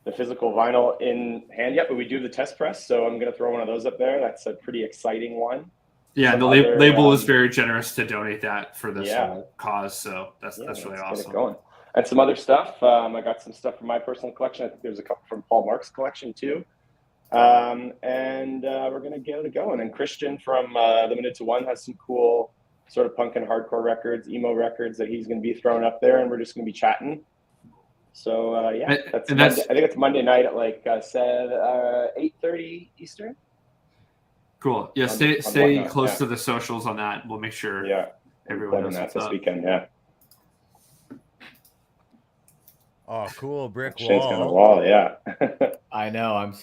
C: vinyl in hand yet, but we do the test press. So I'm going to throw one of those up there. That's a pretty exciting one.
A: Yeah,
C: Some
A: the
C: other,
A: label is very generous to donate that for this
C: Yeah.
A: whole cause. So that's really
C: let's get it
A: awesome.
C: going. And some other stuff. I got some stuff from my personal collection. I think there's a couple from Paul Mark's collection too. And we're going to get it going. And Christian from Limited to One has some cool sort of punk and hardcore records, emo records that he's going to be throwing up there. And we're just going to be chatting. So, yeah, that's
A: and that's-
C: Monday, I think it's Monday night at like 8:30 Eastern.
A: Cool. Yeah,
C: On
A: stay
C: Whatnot,
A: close
C: yeah.
A: to the socials on that. We'll make sure
C: Yeah,
A: everyone knows
C: that
A: what's
C: this
A: up.
C: weekend. Yeah,
B: Oh, cool. Brick
C: Shane's got a
B: wall.
C: wall. Yeah.
E: I know. I'm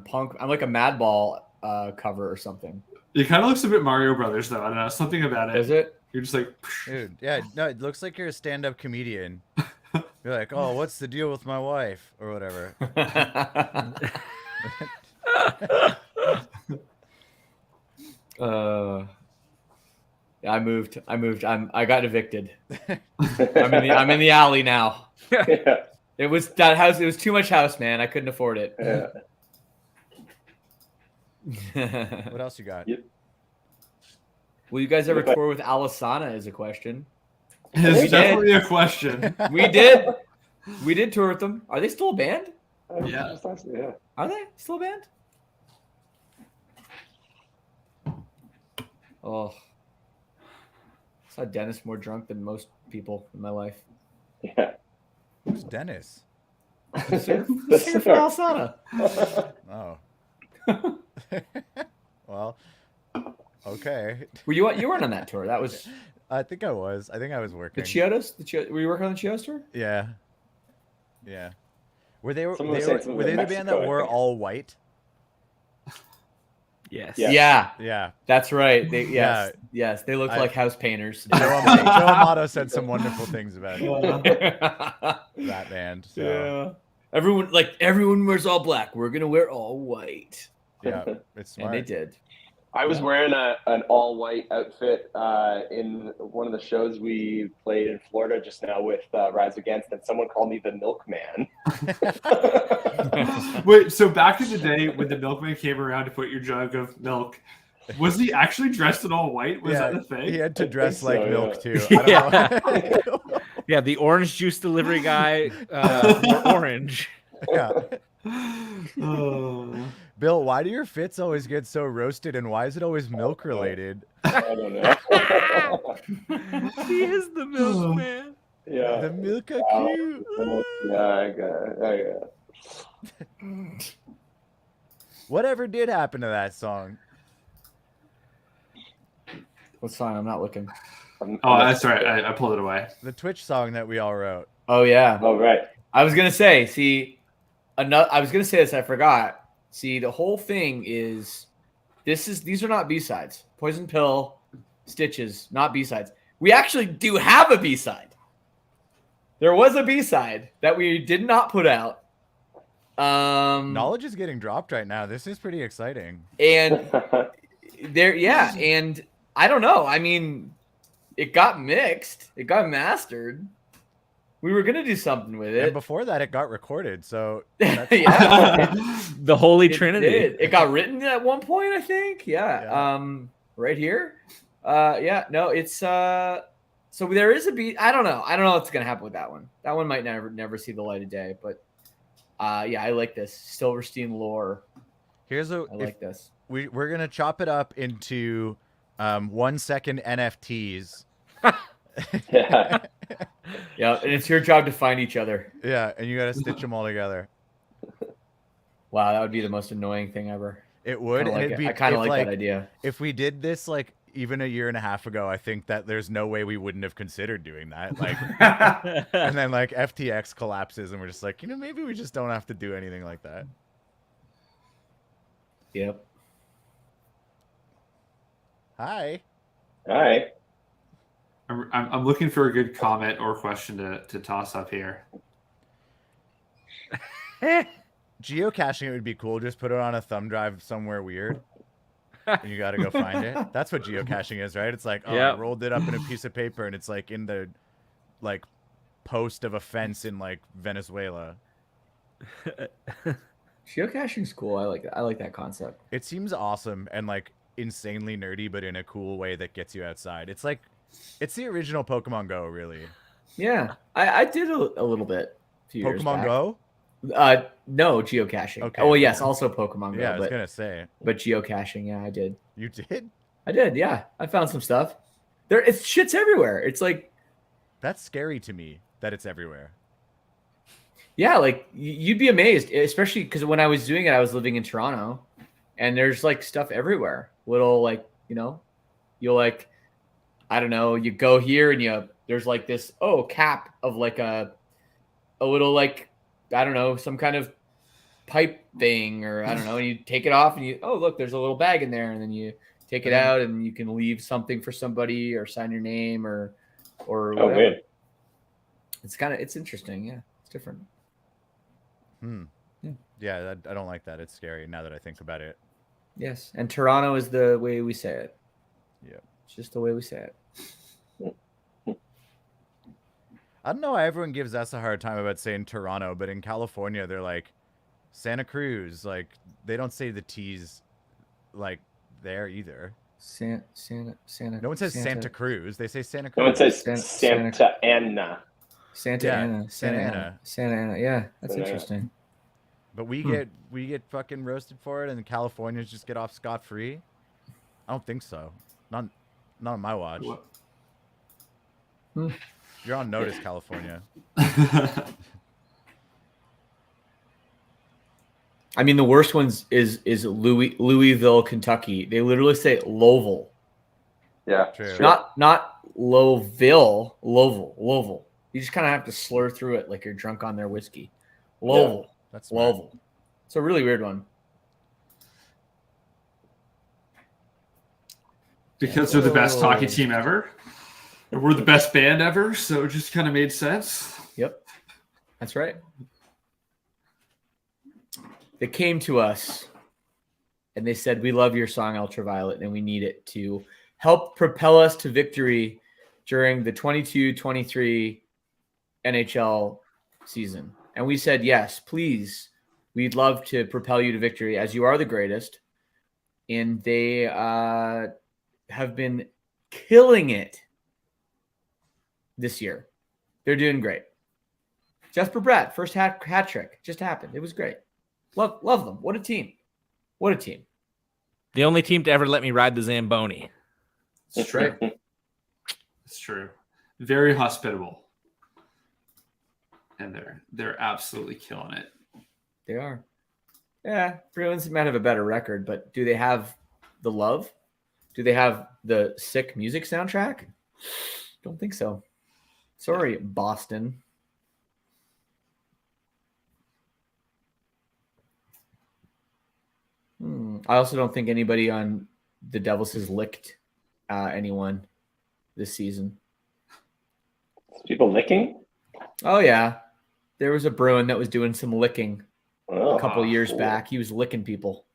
E: punk. I'm like a Madball cover or something.
A: It kind of looks a bit Mario Brothers, though. I don't know. Something about it.
E: Is it?
A: You're just like,
B: Dude, yeah, no, it looks like you're a stand-up comedian. You're like, oh, what's the deal with my wife? Or whatever.
E: I moved. I got evicted. I'm in the alley now.
C: Yeah.
E: It was that house. It was too much house, man. I couldn't afford it.
C: Yeah.
B: What else you got?
C: Yep.
E: Will you guys ever tour with Alisana? Is a question.
A: it's definitely a question.
E: We did. We did tour with them. Are they still a band?
A: Yeah.
C: Yeah.
E: Are they still a band? Oh, I saw Dennis more drunk than most people in my life.
C: Yeah.
B: Who's Dennis?
E: The singer for Alisana.
B: Oh. Well, okay.
E: Were you weren't on that tour? That was
B: I think I was
E: the
B: working.
E: Chiodos. Were you working on the Chiodos tour?
B: Yeah. Yeah. Were they
C: Someone was saying something
B: were they
C: about
B: the band
C: Mexico,
B: that
C: I
B: wore
C: think.
B: all white?
D: Yes.
C: Yeah.
E: Yeah,
B: Yeah.
E: that's right.
B: Yeah.
E: Yes, they looked like house painters.
B: Joe Amato said some wonderful things about that band. So
E: Yeah. Everyone wears all black. We're gonna wear all white,
B: yeah, it's smart.
E: and they did.
C: I was wearing an all-white outfit in one of the shows we played in Florida just now with Rise Against, and someone called me the Milkman.
A: Wait, so back in the day when the milkman came around to put your jug of milk, Was he actually dressed in all white? Was
B: Yeah,
A: that the thing?
B: he had to
C: I
B: dress
C: think
B: like
C: so,
B: milk
C: yeah.
B: too. I don't know.
D: Yeah, the orange juice delivery guy wore orange.
B: Yeah.
A: Oh.
B: Bill, why do your fits always get so roasted, and why is it always milk related?
C: I don't know.
D: He is the milkman.
C: Yeah.
B: The milk are
C: Wow.
B: cute.
C: Yeah, I got it.
B: Whatever did happen to that song?
E: What song? I'm not looking.
A: Oh, that's right. I pulled it away.
B: The Twitch song that we all wrote.
E: Oh yeah.
C: Oh, right.
E: I was gonna say. See, I was gonna say this. I forgot. See, the whole thing is, these are not B-sides. Poison Pill, Stitches, not B-sides. We actually do have a B-side. There was a B-side that we did not put out.
B: Knowledge is getting dropped right now. This is pretty exciting.
E: And and I don't know. I mean, it got mixed. It got mastered. We were gonna do something with
B: And
E: it.
B: before that, it got recorded. So
E: Yeah,
D: The Holy
E: it
D: Trinity.
E: did. It got written at one point, I think. Yeah.
B: Yeah.
E: Right here. Yeah. No, it's so there is a beat. I don't know what's gonna happen with that one. That one might never see the light of day. But yeah, I like this Silverstein lore.
B: here's
E: I like this.
B: we're gonna chop it up into 1 second NFTs.
C: Yeah.
E: Yeah, and it's your job to find each other.
B: Yeah, and you gotta stitch them all together.
E: Wow, that would be the most annoying thing ever.
B: It would, and it'd be
E: I kind of
B: if,
E: like that idea.
B: If we did this like even a year and a half ago, I think that there's no way we wouldn't have considered doing that. Like, and then like FTX collapses, and we're just like, maybe we just don't have to do anything like that.
E: Yep.
B: Hi.
C: All right.
A: I'm looking for a good comment or question to toss up here.
B: Geocaching, it would be cool. Just put it on a thumb drive somewhere weird. And you got to go find it. That's what geocaching is, right? It's like,
D: Yep.
B: I rolled it up in a piece of paper, and it's like in the like post of a fence in like Venezuela.
E: Geocaching's cool. I like that. I like that concept.
B: It seems awesome and like insanely nerdy, but in a cool way that gets you outside. It's like, it's the original Pokemon Go, really.
E: Yeah, I did a little bit. A few years
B: Pokemon
E: back.
B: Go?
E: No, geocaching.
B: Okay,
E: Oh, well, yes,
B: cool.
E: also Pokemon Go.
B: Yeah, I was
E: but
B: gonna say.
E: but geocaching, yeah, I did.
B: You did?
E: I did, yeah. I found some stuff. It's shit's everywhere. It's like,
B: That's scary to me that it's everywhere.
E: yeah, like you'd be amazed, especially because when I was doing it, I was living in Toronto, and there's like stuff everywhere. Little like you'll like, I don't know, you go here and there's like this cap of like a little like, I don't know, some kind of pipe thing, or I don't know, and you take it off and look, there's a little bag in there, and then you take it out and you can leave something for somebody or sign your name or
C: Oh,
E: whatever.
C: good.
E: It's interesting. Yeah, it's different.
B: Yeah, I don't like that. It's scary now that I think about it.
E: Yes, and Toronto is the way we say it.
B: Yeah.
E: It's just the way we say it.
B: I don't know why everyone gives us a hard time about saying Toronto, but in California they're like Santa Cruz. Like they don't say the T's like there either.
E: Santa.
B: No one says Santa Cruz. They say Santa Cruz.
C: No one says
E: Santa-
C: Santa Anna.
E: Santa
B: Yeah,
E: Ana.
B: Santa Ana.
E: Santa Ana. Yeah, that's
C: Santa Ana.
E: interesting.
B: But we get fucking roasted for it, and the Californians just get off scot free. I don't think so. Not on my watch.
A: What?
B: You're on notice, California.
E: I mean, the worst ones is Louisville, Kentucky. They literally say Louisville,
C: Yeah.
B: True.
E: not Louisville. Louisville. You just kind of have to slur through it like you're drunk on their whiskey. Louisville.
B: That's smart.
E: Louisville. It's a really weird one.
A: Because they're the best hockey team ever. And we're the best band ever, so it just kind of made sense.
E: Yep. That's right. They came to us and they said, "We love your song Ultraviolet and we need it to help propel us to victory during the 22-23 NHL season." And we said, "Yes, please. We'd love to propel you to victory as you are the greatest. and they have been killing it this year. They're doing great. Jesper Bratt, first hat trick, just happened. It was great. Love them. What a team. What a team.
D: The only team to ever let me ride the Zamboni.
E: It's true.
A: It's true. Very hospitable. And they're absolutely killing it.
E: They are. Yeah, Bruins might have a better record, but do they have the love? Do they have the sick music soundtrack? Don't think so. Sorry, Boston. I also don't think anybody on the Devils has licked anyone this season.
C: People licking?
E: Oh, yeah. There was a Bruin that was doing some licking
C: Oh,
E: a couple years
C: cool.
E: back. He was licking people.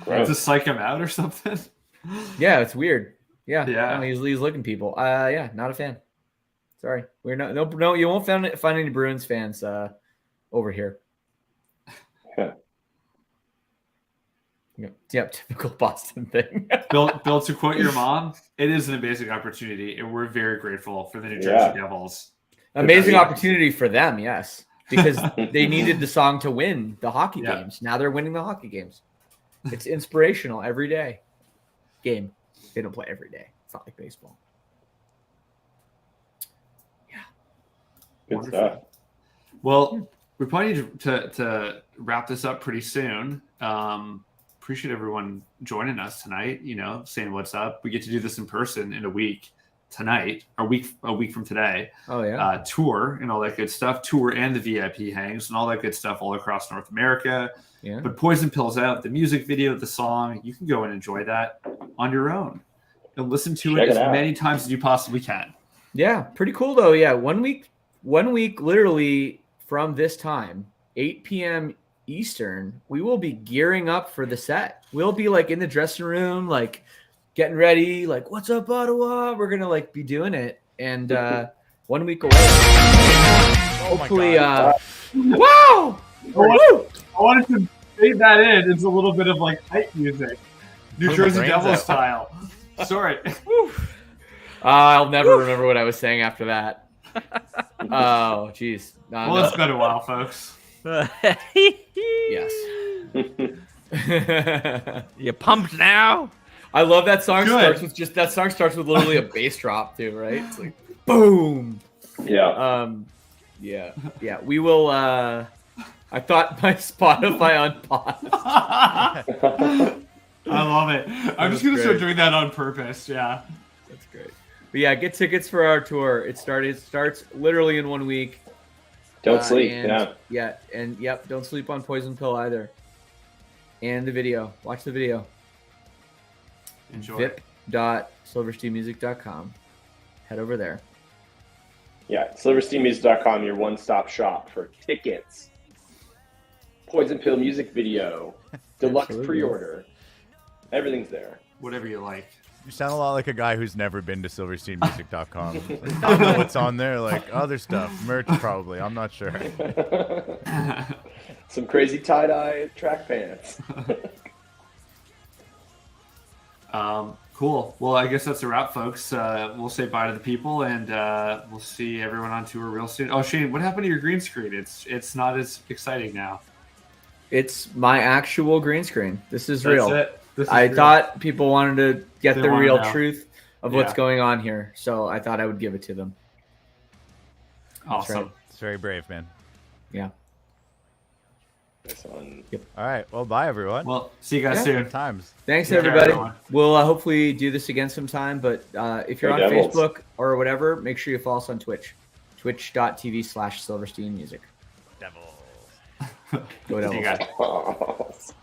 A: To psych him out or something?
E: Yeah, it's weird. Yeah.
A: Yeah.
E: No, he's licking people. Yeah, not a fan. Sorry. We're not no you won't find any Bruins fans over here. Yep, typical Boston thing.
A: Bill, to quote your mom, it is an amazing opportunity, and we're very grateful for the New Jersey Devils.
E: Amazing opportunity for them, yes. Because they needed the song to win the hockey games. Now they're winning the hockey games. It's inspirational every day. Game. They don't play every day. It's not like baseball. Yeah.
C: Good stuff.
A: Well, we probably need to wrap this up pretty soon. Appreciate everyone joining us tonight, saying what's up. We get to do this in person in a week tonight, a week from today.
E: Oh, yeah.
A: Tour and all that good stuff. Tour and the VIP hangs and all that good stuff all across North America.
E: Yeah.
A: But Poison Pill's out. The music video, the song, you can go and enjoy that on your own and listen to it as many times as you possibly can.
E: Yeah, pretty cool though. Yeah, 1 week literally from this time, 8 p.m. Eastern, we will be gearing up for the set. We'll be like in the dressing room, like getting ready, like what's up, Ottawa? We're gonna like be doing it, and 1 week away. Hopefully, wow!
A: I wanted to fade that in. It's a little bit of like hype music, New Jersey Devils style. Sorry.
E: I'll never remember what I was saying after that. Oh, geez.
A: Well, it's been a while, folks.
E: Yes.
D: You pumped now?
E: I love that song.
A: Good.
E: Starts with literally a bass drop too, right? It's like boom.
C: Yeah.
E: Yeah. We will. I thought my Spotify on pause.
A: I love it. I'm just gonna start doing that on purpose. Yeah.
E: That's great. But yeah, get tickets for our tour. It starts literally in 1 week.
C: Don't sleep.
E: Don't sleep on Poison Pill either. And the video. Watch the video.
A: Enjoy.
E: vip.silversteinmusic.com. Head over there.
C: Yeah, silversteinmusic.com, your one-stop shop for tickets, Poison Pill music video, deluxe pre-order. Everything's there.
A: Whatever you like.
B: You sound a lot like a guy who's never been to silversteinmusic.com. I don't know what's on there, like other stuff, merch probably. I'm not sure.
C: Some crazy tie-dye track pants.
A: Cool. Well, I guess that's a wrap, folks. We'll say bye to the people, and we'll see everyone on tour real soon. Oh, Shane, what happened to your green screen? It's not as exciting now.
E: It's my actual green screen. This is
A: That's
E: real.
A: it.
E: I thought people wanted to get
A: They
E: the
A: wanna
E: real
A: know.
E: truth of what's going on here, so I thought I would give it to them.
A: Awesome.
E: right.
B: It's very brave, man.
E: Yeah.
B: All right. Well, bye, everyone.
A: Well, see you guys soon.
B: Good times.
E: Thanks,
A: Take care,
E: everybody.
A: everyone.
E: We'll hopefully do this again sometime, but if you're
C: Go
E: on
C: Devils.
E: Facebook or whatever, make sure you follow us on Twitch. Twitch.tv/SilversteinMusic.
B: Devil.
E: Go
A: See you
E: Devils.
A: guys.